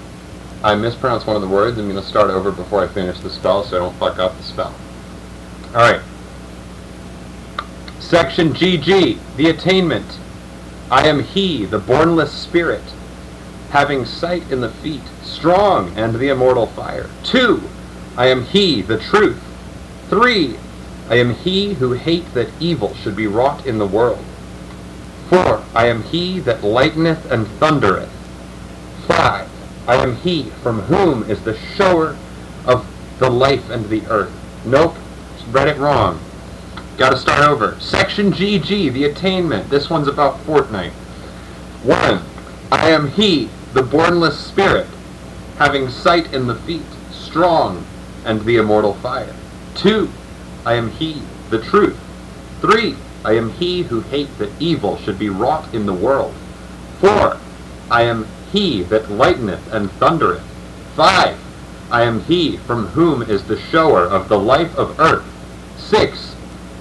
I mispronounced one of the words. I'm going to start over before I finish the spell so I don't fuck up the spell. Alright. Section GG, the attainment. I am he, the bornless spirit, having sight in the feet, strong and the immortal fire. 2. I am he, the truth. 3. I am he who hate that evil should be wrought in the world. 4. I am he that lighteneth and thundereth. 5. I am he from whom is the shower of the life and the earth. Nope, read it wrong. Gotta start over. Section GG, the attainment. This one's about Fortnite. 1. I am he, the bornless spirit, having sight in the feet, strong and the immortal fire. 2. I am he, the truth. 3. I am he who hate that evil should be wrought in the world. 4. I am he that lighteneth and thundereth. 5. I am he from whom is the shower of the life of earth. 6.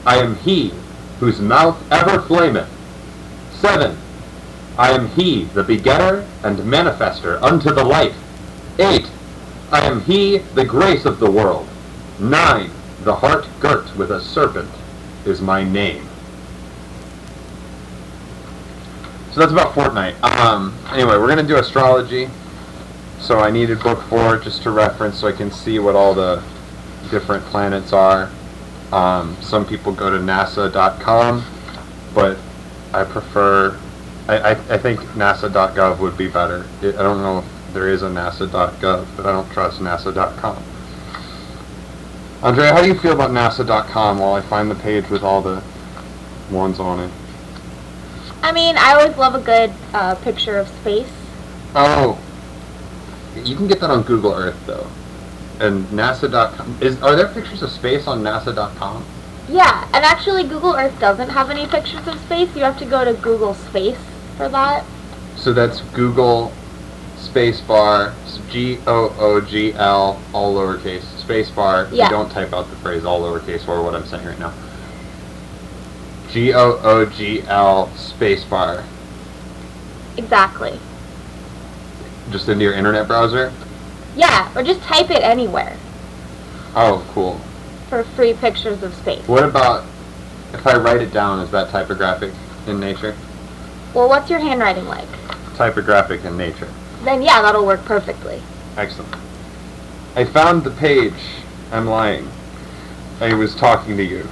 I am he whose mouth ever flameth. 7. I am he, the begetter and manifester unto the life. 8. I am he, the grace of the world. 9. The heart girt with a serpent is my name. So that's about Fortnite. Anyway, we're going to do astrology. So I needed book 4 just to reference so I can see what all the different planets are. Some people go to nasa.com, but I prefer... I think nasa.gov would be better. I don't know if there is a nasa.gov, but I don't trust nasa.com. Andrea, how do you feel about nasa.com while I find the page with all the ones on it? I mean, I always love a good picture of space. Oh. You can get that on Google Earth, though. And nasa.com... Are there pictures of space on nasa.com? Yeah, and actually Google Earth doesn't have any pictures of space. You have to go to Google Space for that. So that's Google spacebar, G-O-O-G-L, all lowercase, spacebar. Yeah. You don't type out the phrase all lowercase or what I'm saying right now. G-O-O-G-L spacebar. Exactly. Just into your internet browser? Yeah, or just type it anywhere Oh, cool. for free pictures of space. What about if I write it down, is that typographic in nature? Well, what's your handwriting like? Typographic in nature. Then yeah, that'll work perfectly. Excellent. I found the page. I'm lying. I was talking to you.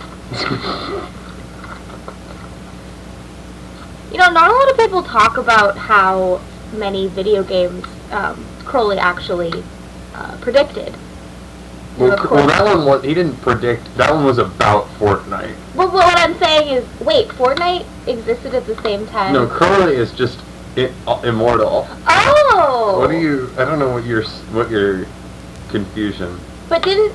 You know, not a lot of people talk about how many video games Crowley actually predicted. Well, that one was, he didn't predict, that one was about Fortnite. Well, what I'm saying is, wait, Fortnite existed at the same time? No, Crowley is just immortal. Oh! What do you, I don't know what your confusion. But didn't...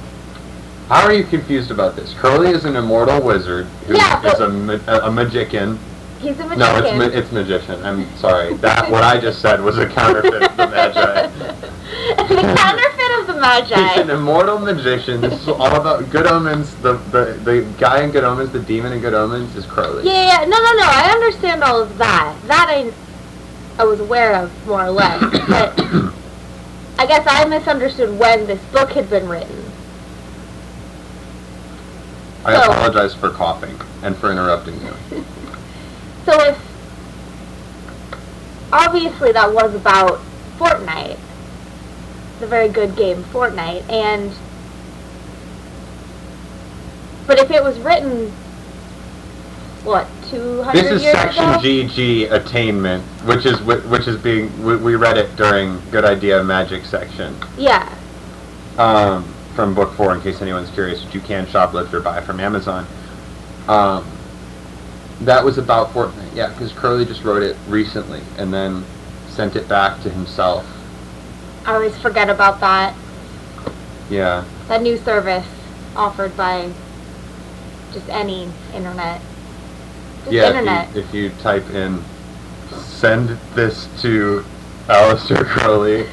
How are you confused about this? Crowley is an immortal wizard who is a magician. He's a magician. No, it's magician. I'm sorry. That what I just said was a counterfeit of the Magi. The counterfeit of the Magi. He's an immortal magician. This is all about Good Omens. The guy in Good Omens, the demon in Good Omens, is Crowley. Yeah. No. I understand all of that. That I was aware of, more or less. But I guess I misunderstood when this book had been written. I apologize for coughing and for interrupting you. So if, obviously that was about Fortnite, the very good game Fortnite, but if it was written, what, 200 years ago? This is section GG attainment, which is being, we read it during Good Idea Magic section. Yeah. From book 4, in case anyone's curious, which you can shoplift or buy from Amazon. That was about Fortnite, yeah, because Crowley just wrote it recently and then sent it back to himself. I always forget about that. Yeah. That new service offered by just any internet. Just internet. If you type in, send this to Aleister Crowley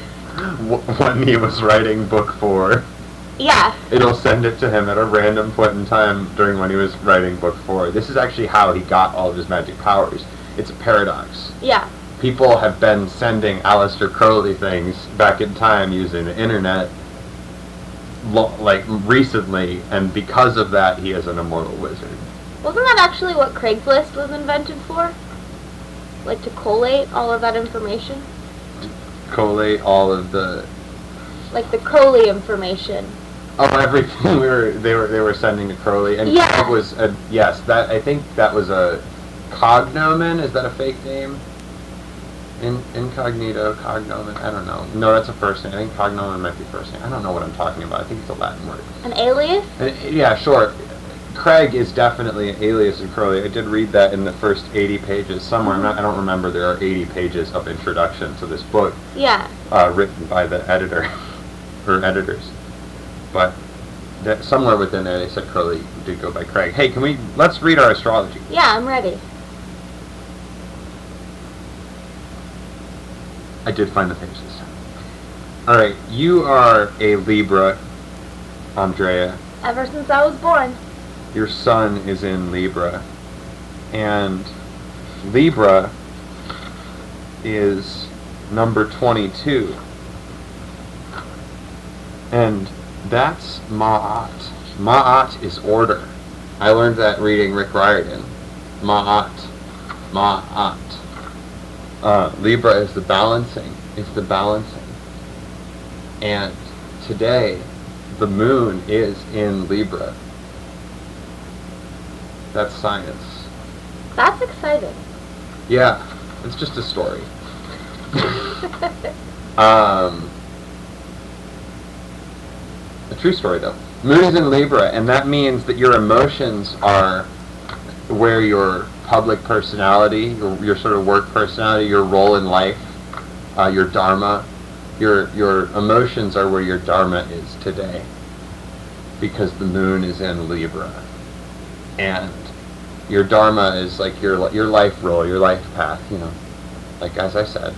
when he was writing book 4. Yeah. It'll send it to him at a random point in time during when he was writing book 4. This is actually how he got all of his magic powers. It's a paradox. Yeah. People have been sending Aleister Crowley things back in time using the internet, like recently, and because of that, he is an immortal wizard. Wasn't that actually what Craigslist was invented for? Like to collate all of that information? Collate all of the... Like the Crowley information. Oh, everything they were sending to Crowley, and yeah. Craig was I think that was a cognomen. Is that a fake name? Incognito, cognomen. I don't know. No, that's a first name. I think cognomen might be first name. I don't know what I'm talking about. I think it's a Latin word. An alias? Yeah, sure. Craig is definitely an alias of Crowley. I did read that in the first 80 pages somewhere. I don't remember. There are 80 pages of introduction to this book. Yeah. Written by the editor or editors. But somewhere within there, they said Crowley did go by Craig. Hey, let's read our astrology. Yeah, I'm ready. I did find the page this time. Alright, you are a Libra, Andrea. Ever since I was born. Your sun is in Libra. And Libra is number 22. And that's Ma'at. Ma'at is order. I learned that reading Rick Riordan. Ma'at. Ma'at. Libra is the balancing. It's the balancing. And today, the moon is in Libra. That's science. That's exciting. Yeah, it's just a story. A true story, though. Moon is in Libra, and that means that your emotions are where your public personality, your sort of work personality, your role in life, your dharma, your emotions are where your dharma is today, because the moon is in Libra, and your dharma is like your life role, your life path, like as I said.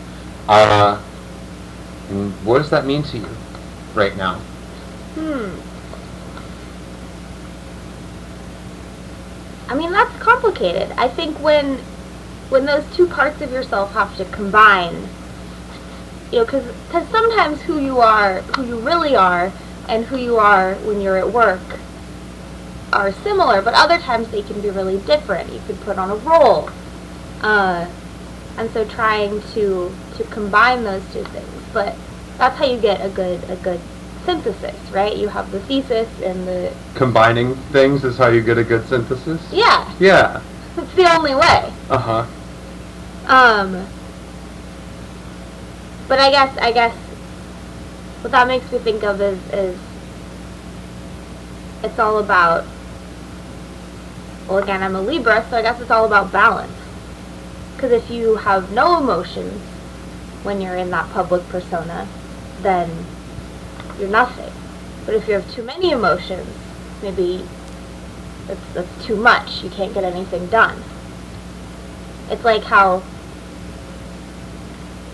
And what does that mean to you right now? I mean, that's complicated. I think when those two parts of yourself have to combine, because sometimes who you really are, and who you are when you're at work are similar, but other times they can be really different. You could put on a role. And so trying to combine those two things. But that's how you get a good synthesis, right? You have the thesis and the... Combining things is how you get a good synthesis? Yeah. Yeah. It's the only way. Uh-huh. But I guess what that makes me think of is it's all about, well, again, I'm a Libra, so I guess it's all about balance. Because if you have no emotions when you're in that public persona, then you're nothing. But if you have too many emotions, maybe that's too much. You can't get anything done. It's like how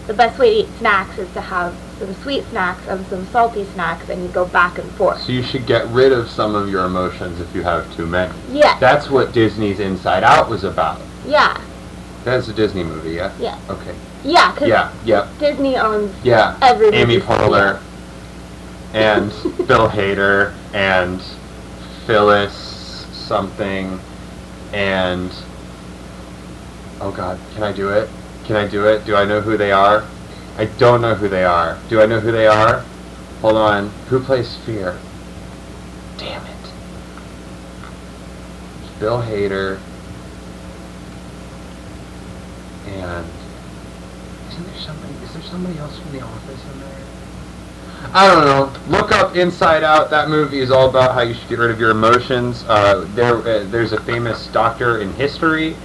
the best way to eat snacks is to have some sweet snacks and some salty snacks, and you go back and forth. So you should get rid of some of your emotions if you have too many. Yeah. That's what Disney's Inside Out was about. Yeah. That's a Disney movie, yeah? Yeah. Okay. Yeah, because yep. Disney owns Yeah. every movie. Amy Poehler and Bill Hader and Phyllis something and... Oh God, can I do it? Can I do it? Do I know who they are? I don't know who they are. Do I know who they are? Hold on. Who plays Fear? Damn it. Bill Hader. And is there somebody else from The Office in there? I don't know. Look up Inside Out. That movie is all about how you should get rid of your emotions. There's a famous doctor in history,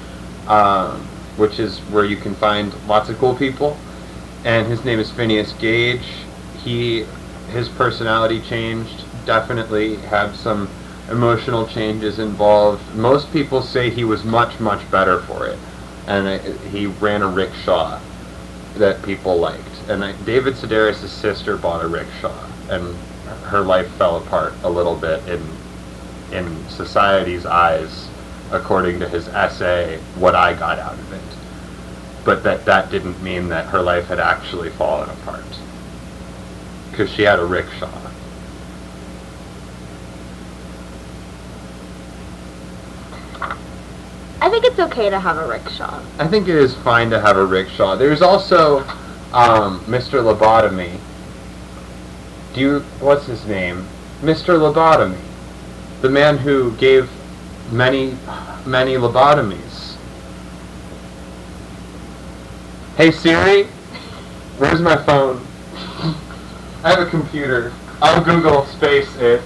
which is where you can find lots of cool people, and his name is Phineas Gage. His personality changed, definitely had some emotional changes involved. Most people say he was much, much better for it, and he ran a rickshaw that people liked. And David Sedaris' sister bought a rickshaw, and her life fell apart a little bit in society's eyes, according to his essay, What I Got Out of It. But that didn't mean that her life had actually fallen apart. Because she had a rickshaw. I think it's okay to have a rickshaw. I think it is fine to have a rickshaw. There's also Mr. Lobotomy. What's his name? Mr. Lobotomy. The man who gave many lobotomies. Hey Siri, where's my phone? I have a computer. I'll Google space it.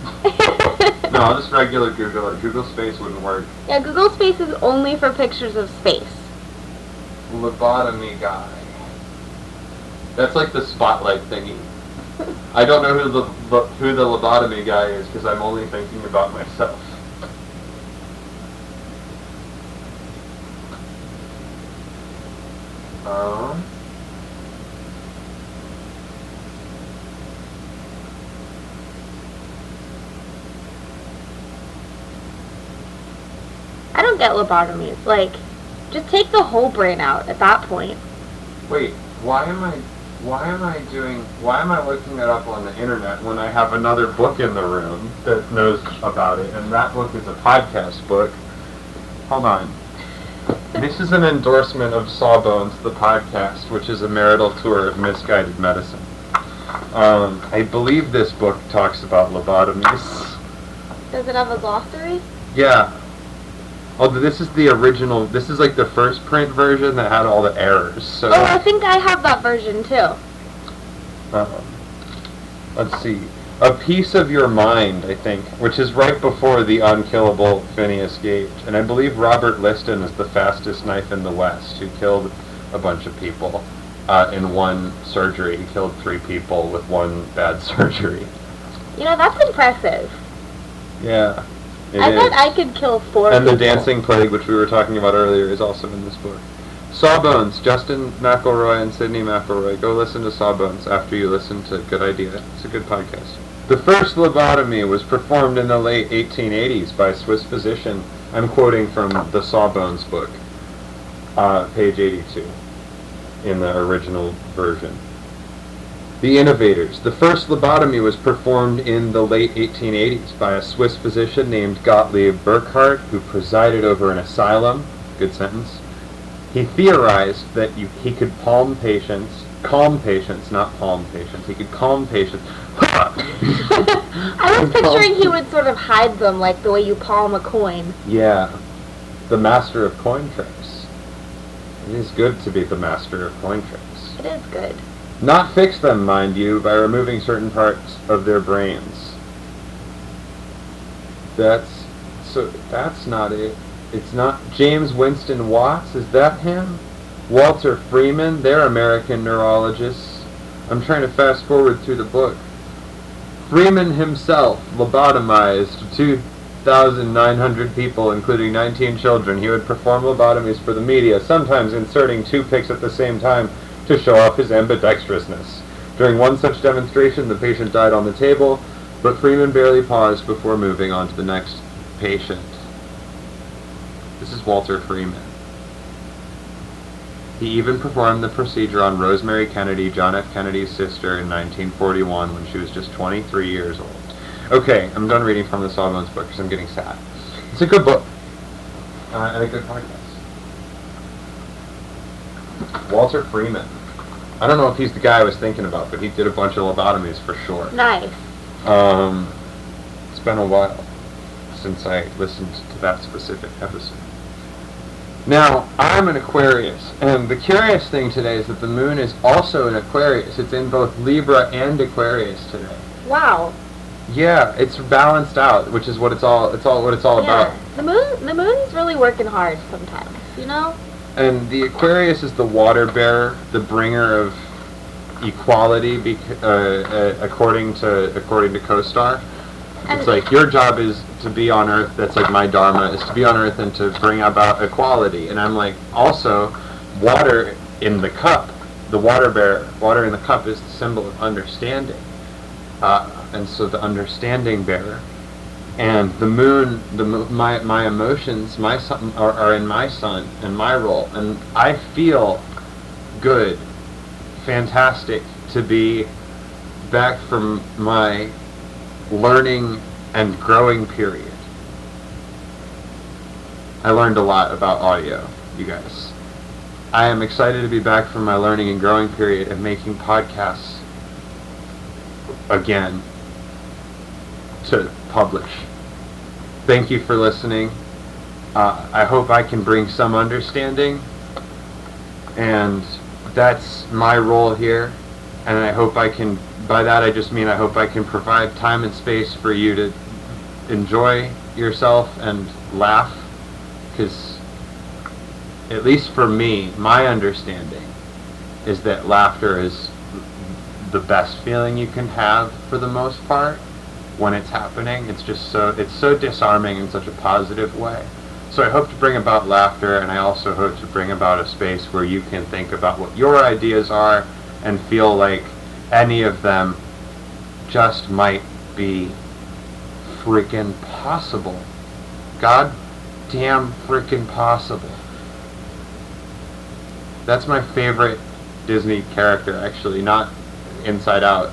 No, I'll just regular Google it. Google space wouldn't work. Yeah, Google Space is only for pictures of space. Lobotomy guy. That's like the spotlight thingy. I don't know who the lobotomy guy is because I'm only thinking about myself. I don't get lobotomies. Like, just take the whole brain out at that point. Wait, why am I looking that up on the internet when I have another book in the room that knows about it, and that book is a podcast book? Hold on. This is an endorsement of Sawbones, the podcast, which is a marital tour of misguided medicine. I believe this book talks about lobotomies. Does it have a glossary? Yeah. Although this is the original, this is like the first print version that had all the errors. So I think I have that version too. Let's see. A Piece of Your Mind, I think, which is right before the unkillable Phineas Gage. And I believe Robert Liston is the fastest knife in the West, who killed a bunch of people in one surgery. He killed 3 people with one bad surgery. You know, that's impressive. Yeah. I bet I could kill 4 And people. The Dancing Plague, which we were talking about earlier, is also in this book. Sawbones, Justin McElroy and Sydney McElroy. Go listen to Sawbones after you listen to Good Idea. It's a good podcast. The first lobotomy was performed in the late 1880s by a Swiss physician. I'm quoting from the Sawbones book, page 82, in the original version. The Innovators. The first lobotomy was performed in the late 1880s by a Swiss physician named Gottlieb Burckhardt, who presided over an asylum. Good sentence. He theorized that he could calm patients, not palm patients. He could calm patients. I was picturing he would sort of hide them like the way you palm a coin. Yeah. The master of coin tricks. It is good to be the master of coin tricks. It is good. Not fix them, mind you, by removing certain parts of their brains. That's not it. It's not James Winston Watts, is that him? Walter Freeman, they're American neurologists. I'm trying to fast forward through the book. Freeman himself lobotomized 2,900 people, including 19 children. He would perform lobotomies for the media, sometimes inserting 2 pics at the same time to show off his ambidextrousness. During one such demonstration, the patient died on the table, but Freeman barely paused before moving on to the next patient. This is Walter Freeman. He even performed the procedure on Rosemary Kennedy, John F. Kennedy's sister, in 1941 when she was just 23 years old. Okay, I'm done reading from the Sawbones book because I'm getting sad. It's a good book. And a good podcast. Walter Freeman. I don't know if he's the guy I was thinking about, but he did a bunch of lobotomies for sure. Nice. It's been a while since I listened to that specific episode. Now, I'm an Aquarius, and the curious thing today is that the moon is also an Aquarius. It's in both Libra and Aquarius today. Wow. Yeah, it's balanced out, which is what it's all about. The moon's really working hard sometimes, you know? And the Aquarius is the water bearer, the bringer of equality, according to CoStar. It's like, your job is to be on Earth. That's like my dharma, is to be on Earth and to bring about equality. And I'm like, also, water in the cup, the water bearer, water in the cup is the symbol of understanding. and so the understanding bearer. And the moon, my emotions, my sun are in my sun and my role, and I feel good, fantastic to be back from my learning and growing period. I learned a lot about audio, you guys. I am excited to be back from my learning and growing period and making podcasts again to publish. Thank you for listening. I hope I can bring some understanding, and that's my role here. And I hope I can, by that I just mean I hope I can provide time and space for you to enjoy yourself and laugh, because at least for me, my understanding is that laughter is the best feeling you can have for the most part. When it's happening, it's so disarming in such a positive way. So I hope to bring about laughter, and I also hope to bring about a space where you can think about what your ideas are and feel like any of them just might be freaking possible. God damn freaking possible. That's my favorite Disney character, actually, not Inside Out.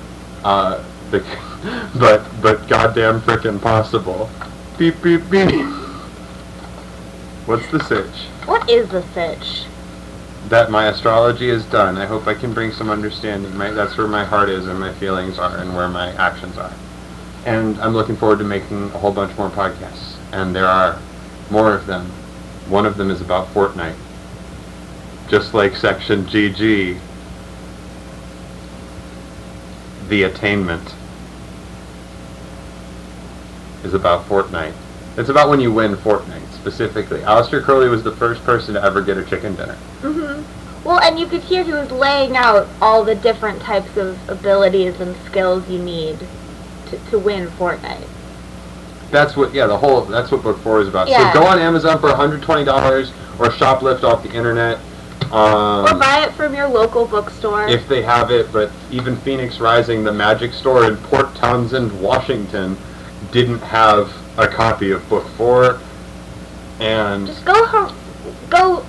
But goddamn frickin' possible. Beep beep beep. What's the sitch? What is the sitch? That my astrology is done. I hope I can bring some understanding. That's where my heart is and my feelings are and where my actions are. And I'm looking forward to making a whole bunch more podcasts. And there are more of them. One of them is about Fortnite. Just like Section GG. The Attainment is about Fortnite. It's about when you win Fortnite, specifically. Aleister Crowley was the first person to ever get a chicken dinner. Mm-hmm. Well, and you could hear he was laying out all the different types of abilities and skills you need to win Fortnite. That's what, that's what book 4 is about. Yeah. So go on Amazon for $120 or shoplift off the internet. Or buy it from your local bookstore. If they have it, but even Phoenix Rising, the magic store in Port Townsend, Washington, didn't have a copy of book 4. And just go,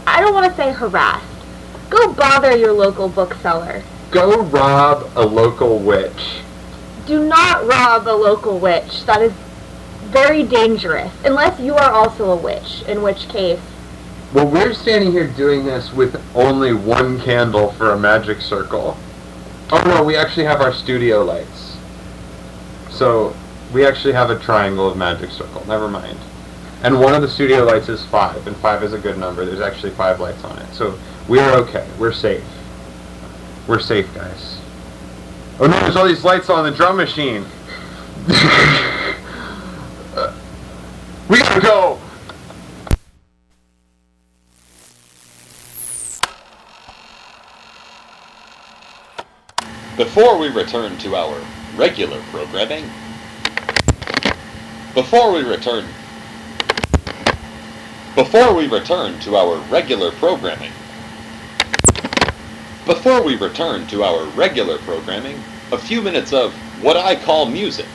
I don't want to say harassed. Go bother your local bookseller. Go rob a local witch. Do not rob a local witch. That is very dangerous. Unless you are also a witch, in which case... Well, we're standing here doing this with only one candle for a magic circle. Oh no, we actually have our studio lights. So, we actually have a triangle of magic circle. Never mind. And one of the studio lights is 5, and 5 is a good number. There's actually 5 lights on it. So, we are okay. We're safe. We're safe, guys. Oh no, there's all these lights on the drum machine. We gotta go! Before we return to our regular programming, Before we return to our regular programming, a few minutes of what I call music.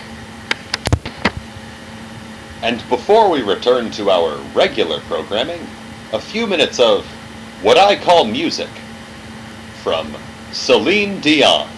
And before we return to our regular programming, a few minutes of what I call music from Celine Dion.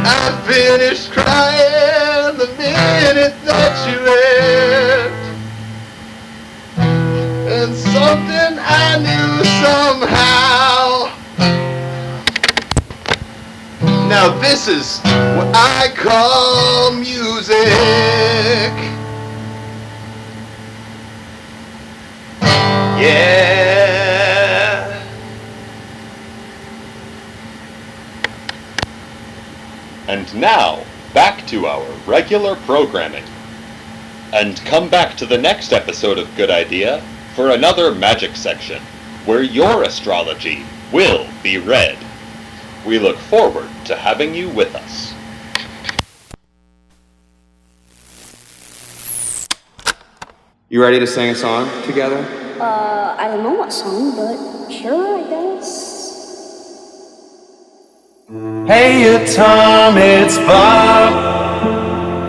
I finished crying the minute that you left. And something I knew somehow. Now this is what I call music. Yeah. And now, back to our regular programming. And come back to the next episode of Good Idea for another magic section, where your astrology will be read. We look forward to having you with us. You ready to sing a song together? I don't know what song, but sure, I guess. Hey, Tom, it's Bob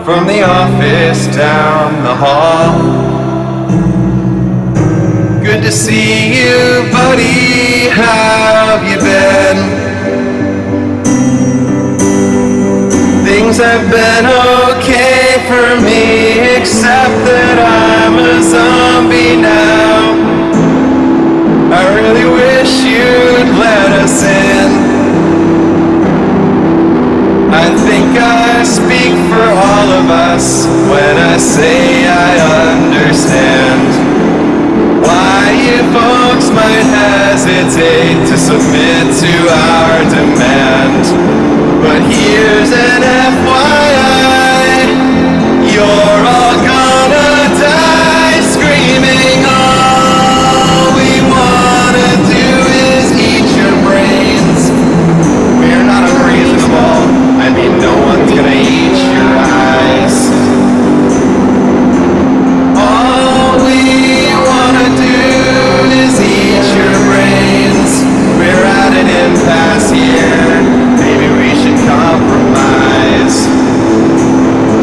from the office down the hall. Good to see you, buddy. How have you been? Things have been okay for me, except that I'm a zombie now. I really wish you'd let us in. I think I speak for all of us when I say I understand why you folks might hesitate to submit to our demand. But here's an FYI, you're all gonna die screaming. All we wanna do is eat your brains. We're not unreasonable. I mean, no one's gonna eat your eyes. All we wanna do is eat your brains. We're at an impasse here. Maybe we should compromise.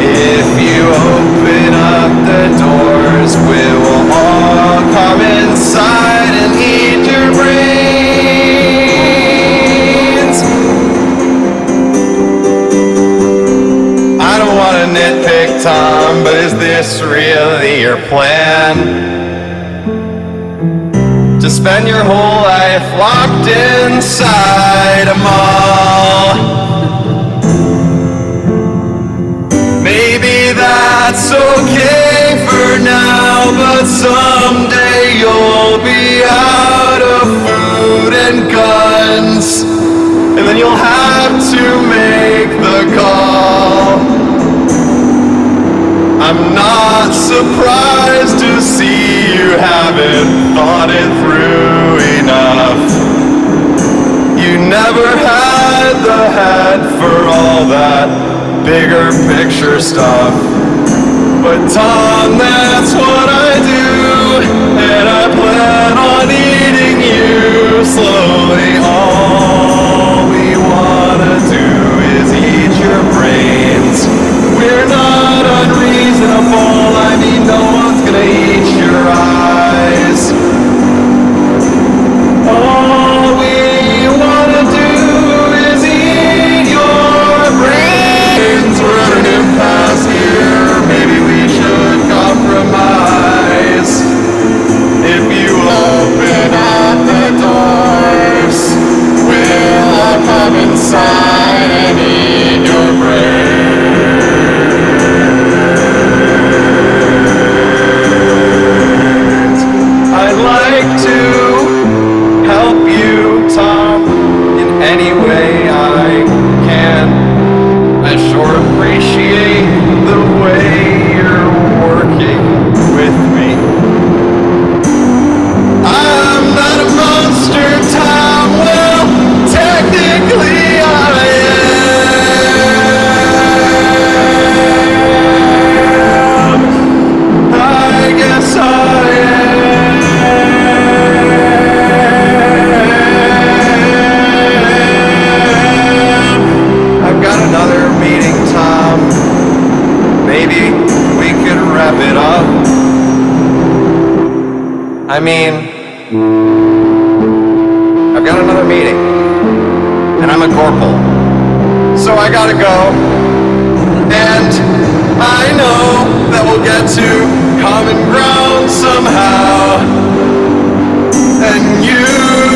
If you open up the doors, we will all come inside and eat your brains. I don't want to nitpick, Tom, but is this really your plan? To spend your whole life locked inside a mall? Maybe that's okay for now, but someday you'll be out of food and guns, and then you'll have to make the call. I'm not surprised to see you haven't thought it through enough. You never had the head for all that bigger picture stuff. But Tom, that's what I do, and I plan on eating you slowly. All we wanna do is eat your brains. We're not unreasonable, I mean, no one's gonna eat your eyes. All we wanna do is eat your brains. We're at an impasse here, maybe we should compromise. If you open up the doors, we'll all come inside and eat your brains. I'd like to help you, Tom, in any way I can. I sure appreciate the way you're working with me. I'm not a monster, Tom. Well, technically I am. I guess I am. I've got another meeting, Tom. Maybe we could wrap it up. I mean, I've got another meeting, and I'm a corporal, So I gotta go. And I know that we'll get to common ground somehow. And you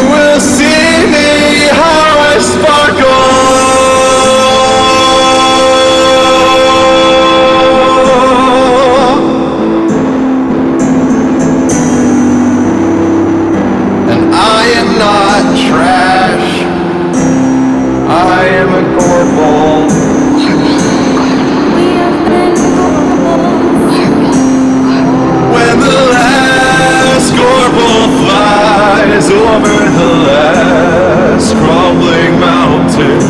will see me how I sparkle. And I am not trash. I am a Gorbel. When the last Gorbel flies over the last crumbling mountain,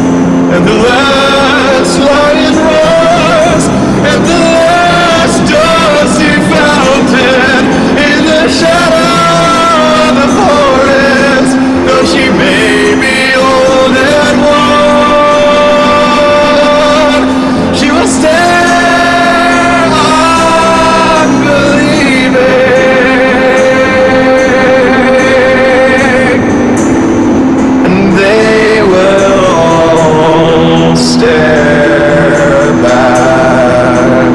and the last lion roars, and the last dusty fountain in the shadow of the forest, though she may be old and worn, she will stare unbelieving, and they will all stare back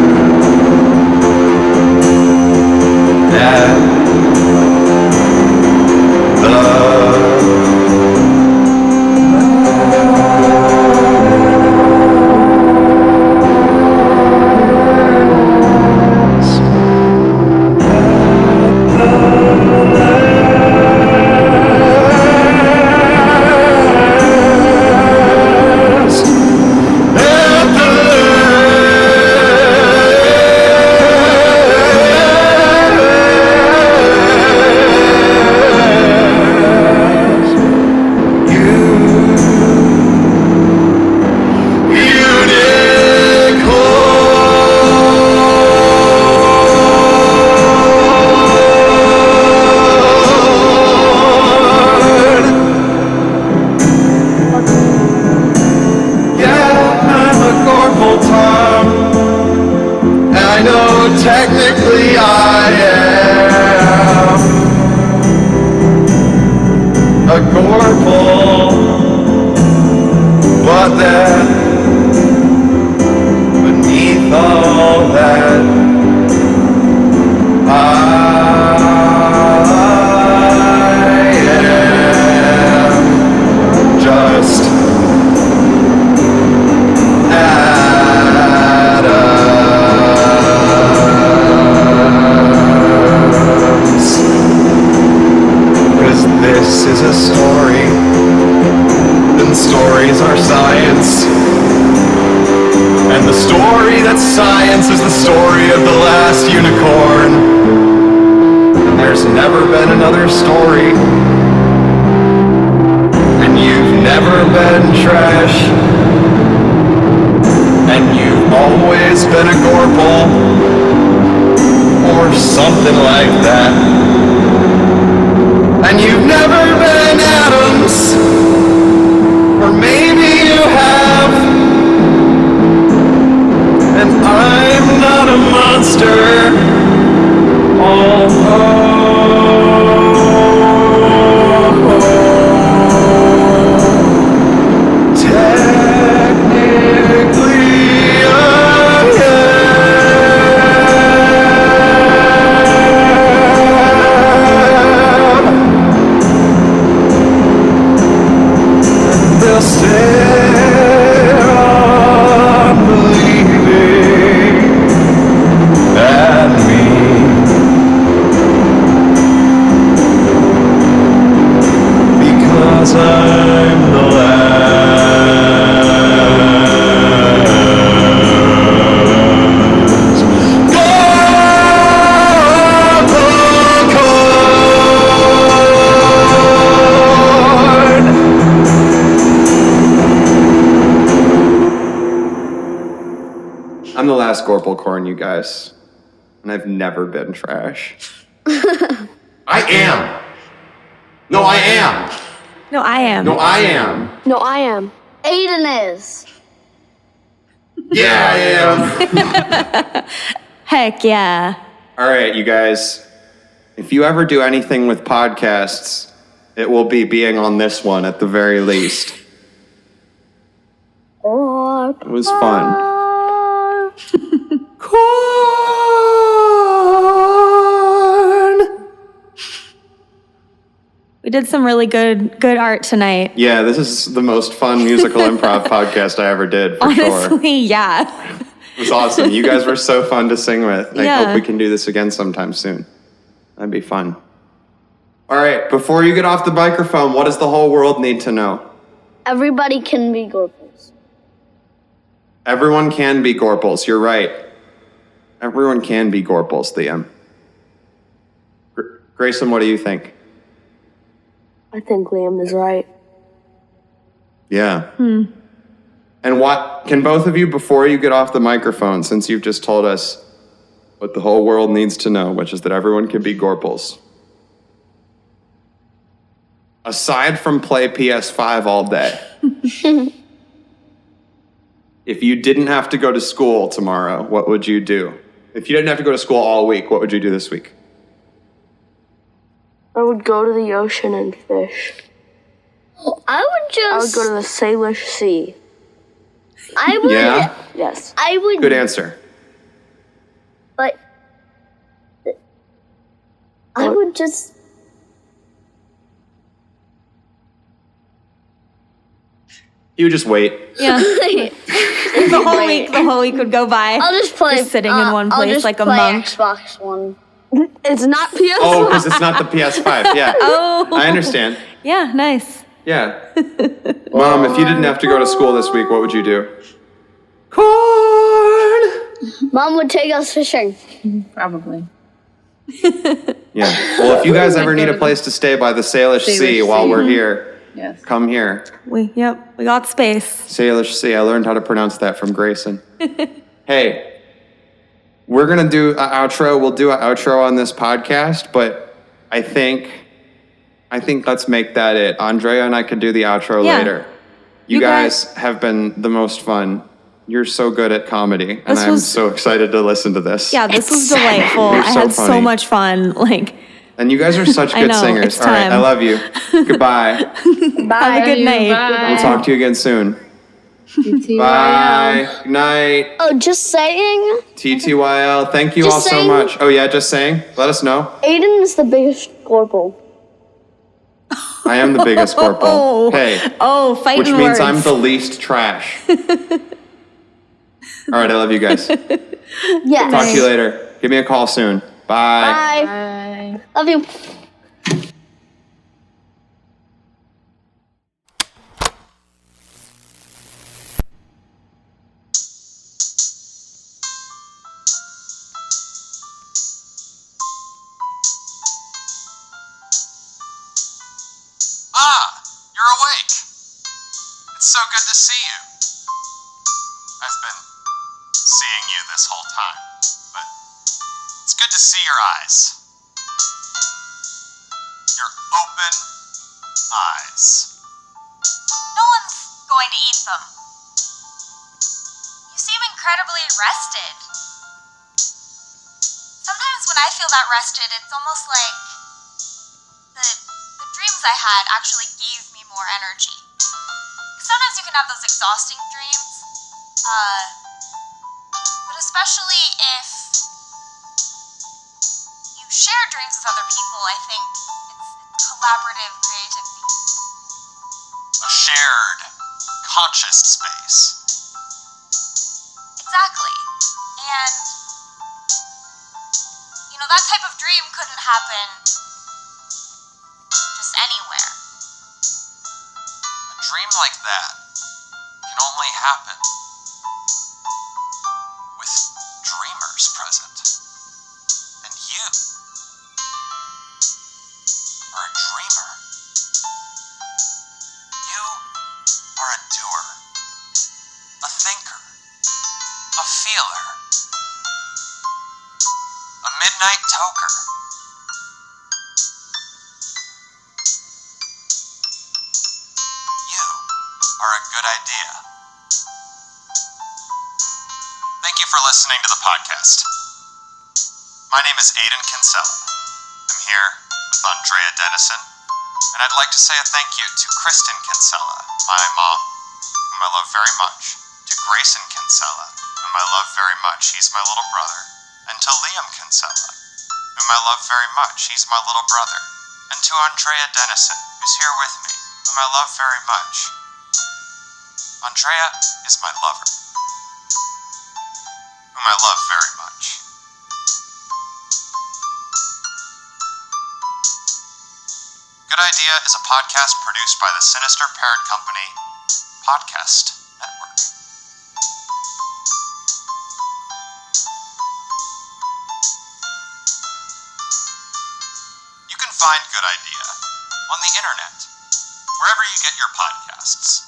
at technically I am a Gorbel, but then beneath all that I am just this is a story, and stories are science. And the story that's science is the story of the last unicorn. And there's never been another story. And you've never been trash. And you've always been a Gorbel. Or something like that. And you've never been Adams, or maybe you have, and I'm not a monster, technically I they'll stare unbelieving at me. Because I'm the last Gorbel. I'm the last Gorbel corn, you guys. And I've never been trash. I am! No, I am! No, I am. No, I am. No, I am. Aiden is. Yeah, I am! Heck yeah. All right, you guys. If you ever do anything with podcasts, it will be being on this one at the very least. Or It was fun. We did some really good art tonight. Yeah, this is the most fun musical improv podcast I ever did, for sure. Honestly, yeah. It was awesome. You guys were so fun to sing with. I Yeah. hope we can do this again sometime soon. That'd be fun. All right, before you get off the microphone, what does the whole world need to know? Everybody can be Gorpals. Everyone can be Gorpals. You're right. Everyone can be Gorpals, Liam. Grayson, what do you think? I think Liam is right. Yeah. And what can both of you, before you get off the microphone, since you've just told us what the whole world needs to know, which is that everyone can be Gorpals, aside from play PS5 all day, if you didn't have to go to school tomorrow, what would you do? If you didn't have to go to school all week, what would you do this week? I would go to the ocean and fish. I would go to the Salish Sea. I would. Yeah? Yes. I would. Good answer. But I would just. You just wait. Yeah. the whole week would go by. I'll just play. Just sitting in one place like a monk. Xbox One. It's not PS5. Oh, because it's not the PS5. Yeah. Oh. I understand. Yeah, nice. Yeah. Mom, if you didn't have to go to school this week, what would you do? Corn! Mom would take us fishing. Probably. Yeah. Well, if you guys ever need a place to stay by the Salish Sea while we're here, Yes. come here. We got space. Salish Sea. I learned how to pronounce that from Greyson. Hey, we're going to do an outro. We'll do an outro on this podcast, but I think let's make that it. Andrea and I could do the outro later. You guys have been the most fun. You're so good at comedy, and I'm so excited to listen to this. Yeah, this was delightful. You're I so had so funny. much fun. And you guys are such I good know, singers. it's All right, I time. love you. Goodbye. Have a good night. Bye. We'll talk to you again soon. Bye. Good night. Oh, just saying. TTYL. Thank you Just all so saying. much. Oh, yeah, just saying. Let us know. Aiden is the biggest Gorpal. I am the biggest Gorpal. Hey. Oh, fighting Which means words. I'm the least trash. All right, I love you guys. Yes. Talk to you later. Give me a call soon. Bye. Bye. Love you. You're awake. It's so good to see you. I've been seeing you this whole time, but it's good to see your eyes. Your open eyes. No one's going to eat them. You seem incredibly rested. Sometimes when I feel that rested, it's almost like the dreams I had actually gave me more energy. Sometimes you can have those exhausting dreams, but especially if you share dreams with other people, I think it's collaborative creativity. A shared, conscious space. Exactly. And, that type of dream couldn't happen just anywhere. A dream like that can only happen with dreamers present. And you are a dreamer. You are a doer, a thinker, a feeler, a midnight toker. You are a good idea. Thank you for listening to the podcast. My name is Aiden Kinsella. I'm here with Andrea Dennison, and I'd like to say a thank you to Kristen Kinsella, my mom, whom I love very much, to Greyson Kinsella, whom I love very much, he's my little brother. And to Liam Kinsella, whom I love very much, he's my little brother. And to Andrea Dennison, who's here with me, whom I love very much. Andrea is my lover, whom I love very much. Good Idea is a podcast produced by the Sinister Parent Company Podcast Network. You can find Good Idea on the internet, wherever you get your podcasts.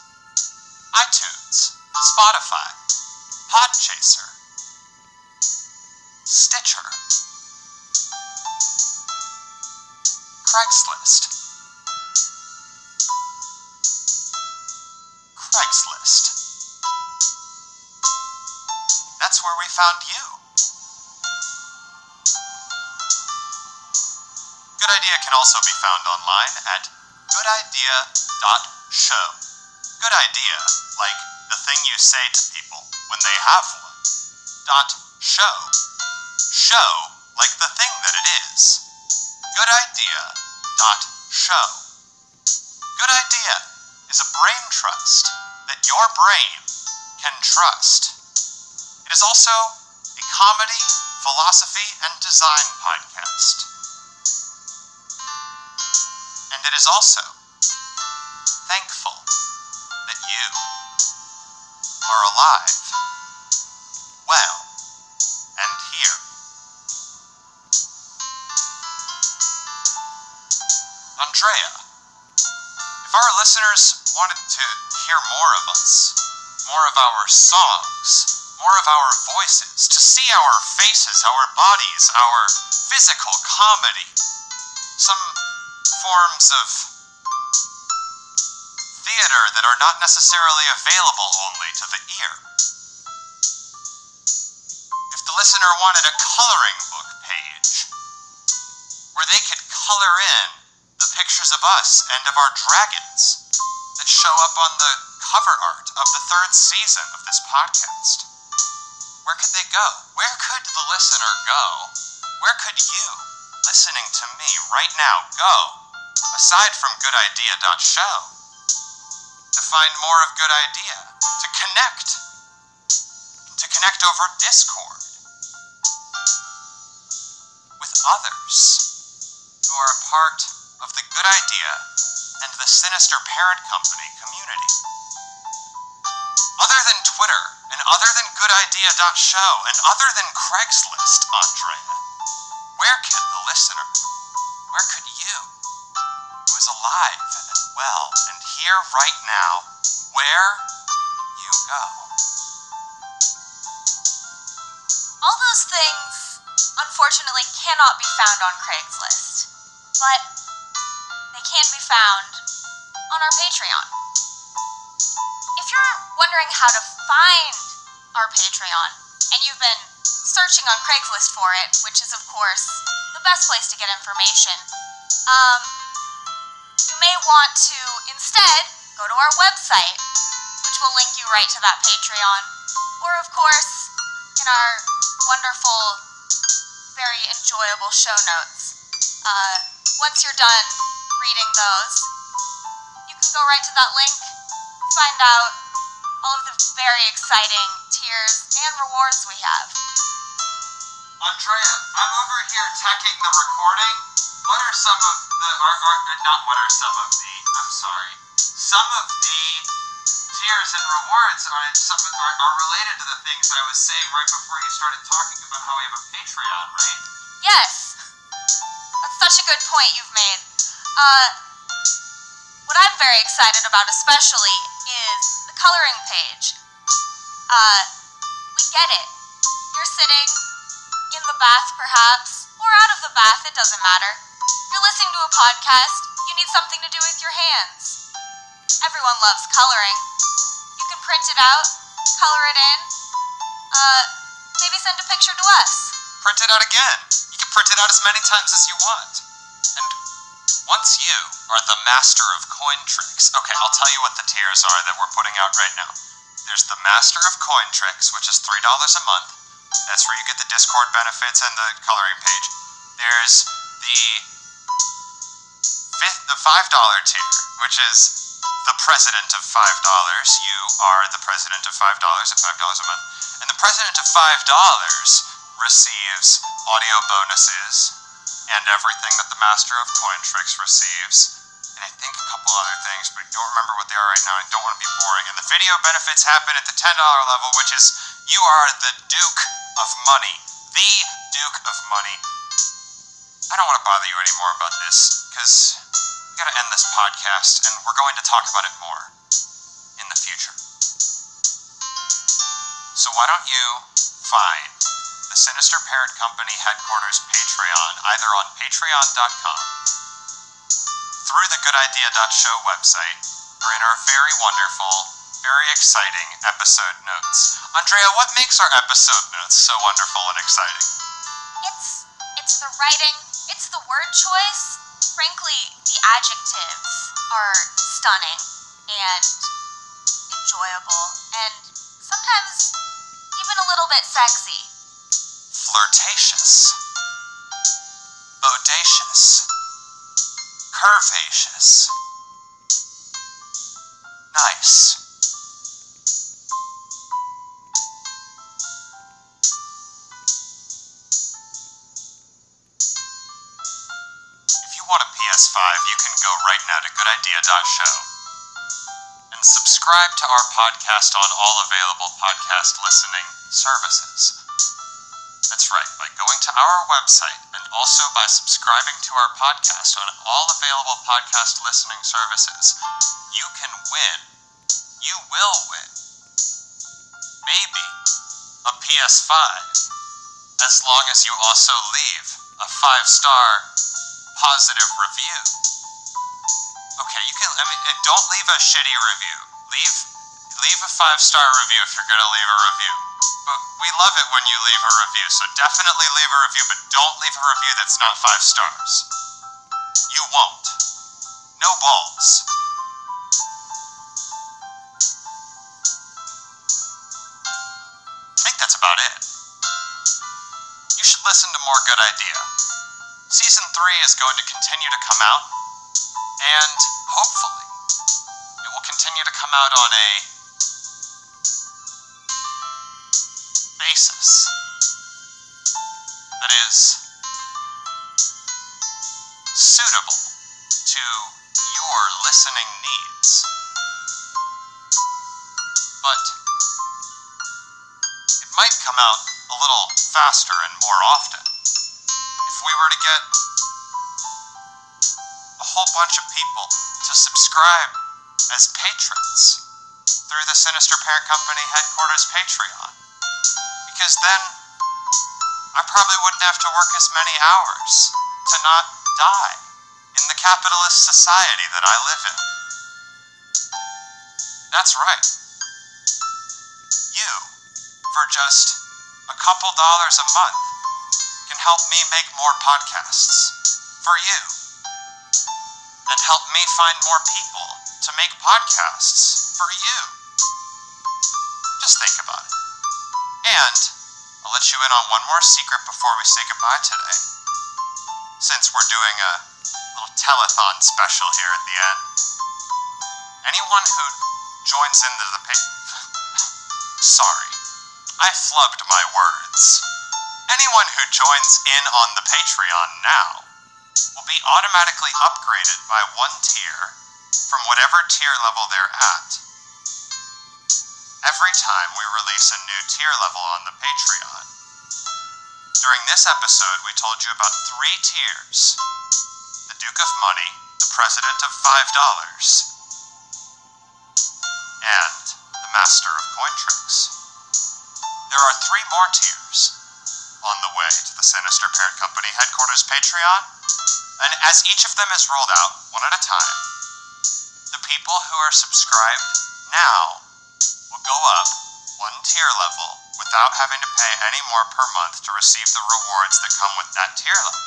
iTunes, Spotify, Podchaser, Stitcher, Craigslist. That's where we found you. Good Idea can also be found online at goodidea.show. Good idea, like the thing you say to people when they have one. .show. Show, like the thing that it is. Goodidea.show. Good Idea is a brain trust that your brain can trust. It is also a comedy, philosophy, and design podcast. And it is also thankful that you are alive, well, and here. Andrea, if our listeners wanted to hear more of us, more of our songs, more of our voices, to see our faces, our bodies, our physical comedy, some forms of theater that are not necessarily available only to the ear. If the listener wanted a coloring book page, where they could color in the pictures of us and of our dragons that show up on the cover art of the 3rd season of this podcast, where could they go? Where could the listener go? Where could you, listening to me right now, go, aside from goodidea.show, to find more of Good Idea, to connect over Discord with others who are a part of the Good Idea and the Sinister Parent Company community? Other than Twitter, and other than goodidea.show, and other than Craigslist, Andrea, where could the listener, where could you, who is alive and well and here right now, where you go? All those things, unfortunately, cannot be found on Craigslist, but they can be found on our Patreon. If you're wondering how to find our Patreon, and you've been searching on Craigslist for it, which is, of course, the best place to get information, you may want to instead go to our website, which will link you right to that Patreon, or, of course, in our wonderful, very enjoyable show notes. Once you're done reading those, you can go right to that link, find out all of the very exciting tiers and rewards we have. Andrea, I'm over here teching the recording. What are some of the, some of the tiers and rewards are related to the things I was saying right before you started talking about how we have a Patreon, right? Yes! That's such a good point you've made. What I'm very excited about especially is the coloring page. We get it. You're sitting in the bath perhaps, or out of the bath, it doesn't matter. You're listening to a podcast, you need something to do with your hands. Everyone loves coloring. You can print it out, color it in, maybe send a picture to us. Print it out again. You can print it out as many times as you want. And once you are the master of coin tricks, okay, I'll tell you what the tiers are that we're putting out right now. There's the Master of Coin Tricks, which is $3 a month. That's where you get the Discord benefits and the coloring page. There's the $5 tier, which is the President of $5. You are the President of $5 at $5 a month. And the President of $5 receives audio bonuses and everything that the Master of Coin Tricks receives. And I think a couple other things, but I don't remember what they are right now. I don't want to be boring. And the video benefits happen at the $10 level, which is you are the Duke of Money. The Duke of Money. I don't want to bother you anymore about this, because we gotta end this podcast, and we're going to talk about it more in the future. So why don't you find the Sinister Parent Company headquarters Patreon, either on patreon.com, through the goodidea.show website, or in our very wonderful, very exciting episode notes. Andrea, what makes our episode notes so wonderful and exciting? It's the writing, it's the word choice. Frankly, the adjectives are stunning and enjoyable, and sometimes even a little bit sexy. Flirtatious. Bodacious. Curvaceous. Nice. If you want a PS5, you can go right now to goodidea.show and subscribe to our podcast on all available podcast listening services. That's right, by going to our website and also by subscribing to our podcast on all available podcast listening services, you can win. You will win. Maybe a PS5, as long as you also leave a 5-star positive review. Okay, don't leave a shitty review. Leave a 5-star review if you're gonna leave a review. But we love it when you leave a review, so definitely leave a review, but don't leave a review that's not 5 stars. You won't. No balls. I think that's about it. You should listen to more Good Idea. Season 3 is going to continue to come out, and hopefully it will continue to come out on a basis that is suitable to your listening needs. But it might come out a little faster and more often if we were to get a whole bunch of people to subscribe as patrons through the Sinister Parent Company headquarters Patreon. Because then I probably wouldn't have to work as many hours to not die in the capitalist society that I live in. That's right. You, for just a couple dollars a month, can help me make more podcasts for you. And help me find more people to make podcasts for you. Just think about it. And I'll let you in on one more secret before we say goodbye today. Since we're doing a little telethon special here at the end. Anyone who joins into the Sorry, I flubbed my words. Anyone who joins in on the Patreon now will be automatically upgraded by 1 tier from whatever tier level they're at. Every time we release a new tier level on the Patreon. During this episode, we told you about 3 tiers. The Duke of Money, the President of $5, and the Master of Coin Tricks. There are 3 more tiers on the way to the Sinister Parent Company headquarters Patreon, and as each of them is rolled out, one at a time, the people who are subscribed now will go up 1 tier level without having to pay any more per month to receive the rewards that come with that tier level.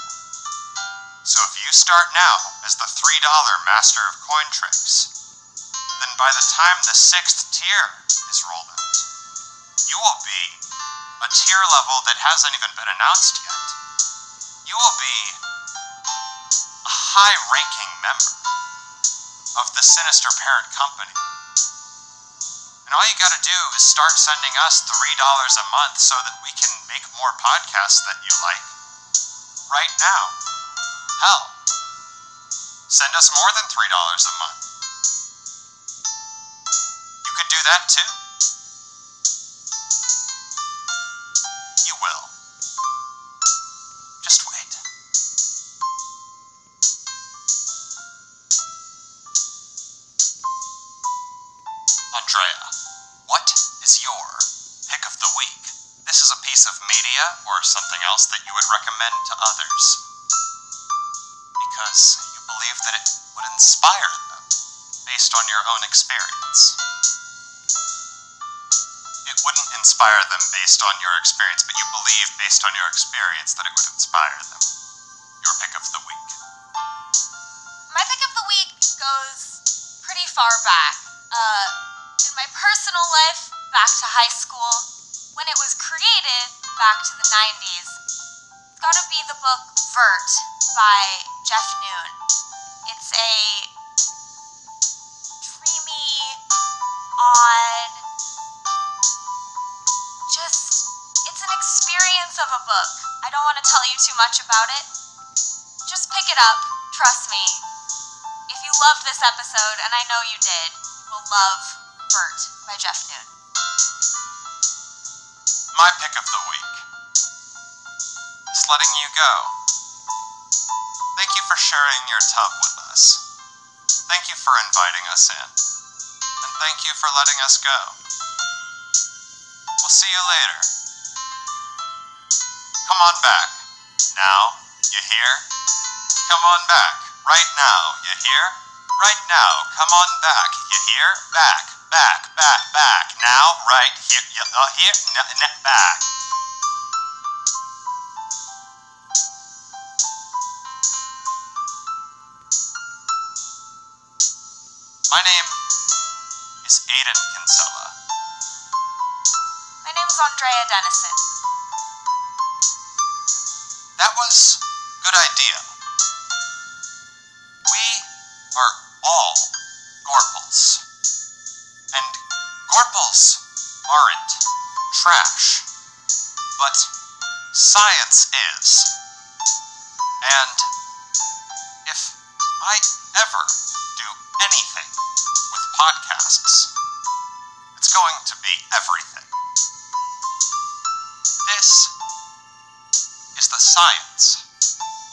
So if you start now as the $3 Master of Coin Tricks, then by the time the 6th tier is rolled out, you will be a tier level that hasn't even been announced yet. You will be a high-ranking member of the Sinister Parent Company. And all you gotta do is start sending us $3 a month so that we can make more podcasts that you like. Right now. Hell, send us more than $3 a month. You could do that too. You will. Just wait. Andrea, what is your pick of the week? This is a piece of media or something else that you would recommend to others because you believe that it would inspire them based on your own experience. It wouldn't inspire them based on your experience, but you believe based on your experience that it would inspire them. Your pick of the week. My pick of the week goes pretty far back. In my personal life, back to high school, when it was created, back to the 90s. It's gotta be the book Vert by Jeff Noon. It's a dreamy, odd, it's an experience of a book. I don't want to tell you too much about it. Just pick it up, trust me. If you loved this episode, and I know you did, you will love Vert by Jeff Noon. My pick of the week is letting you go. Thank you for sharing your tub with us. Thank you for inviting us in. And thank you for letting us go. We'll see you later. Come on back. Now, you hear? Come on back. Right now, you hear? Right now, come on back. You hear? Back, back, back, back. Now, right here, here, back. My name is Aiden Kinsella. My name's Andrea Dennison. That was a good idea. We are all Gorples. And Gorples aren't trash. But science is. And if I ever do anything with podcasts, it's going to be everything. This is the science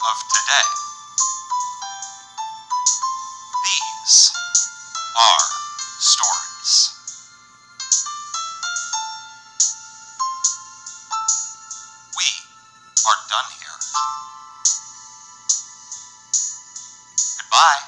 of today. These are stories. We are done here. Goodbye.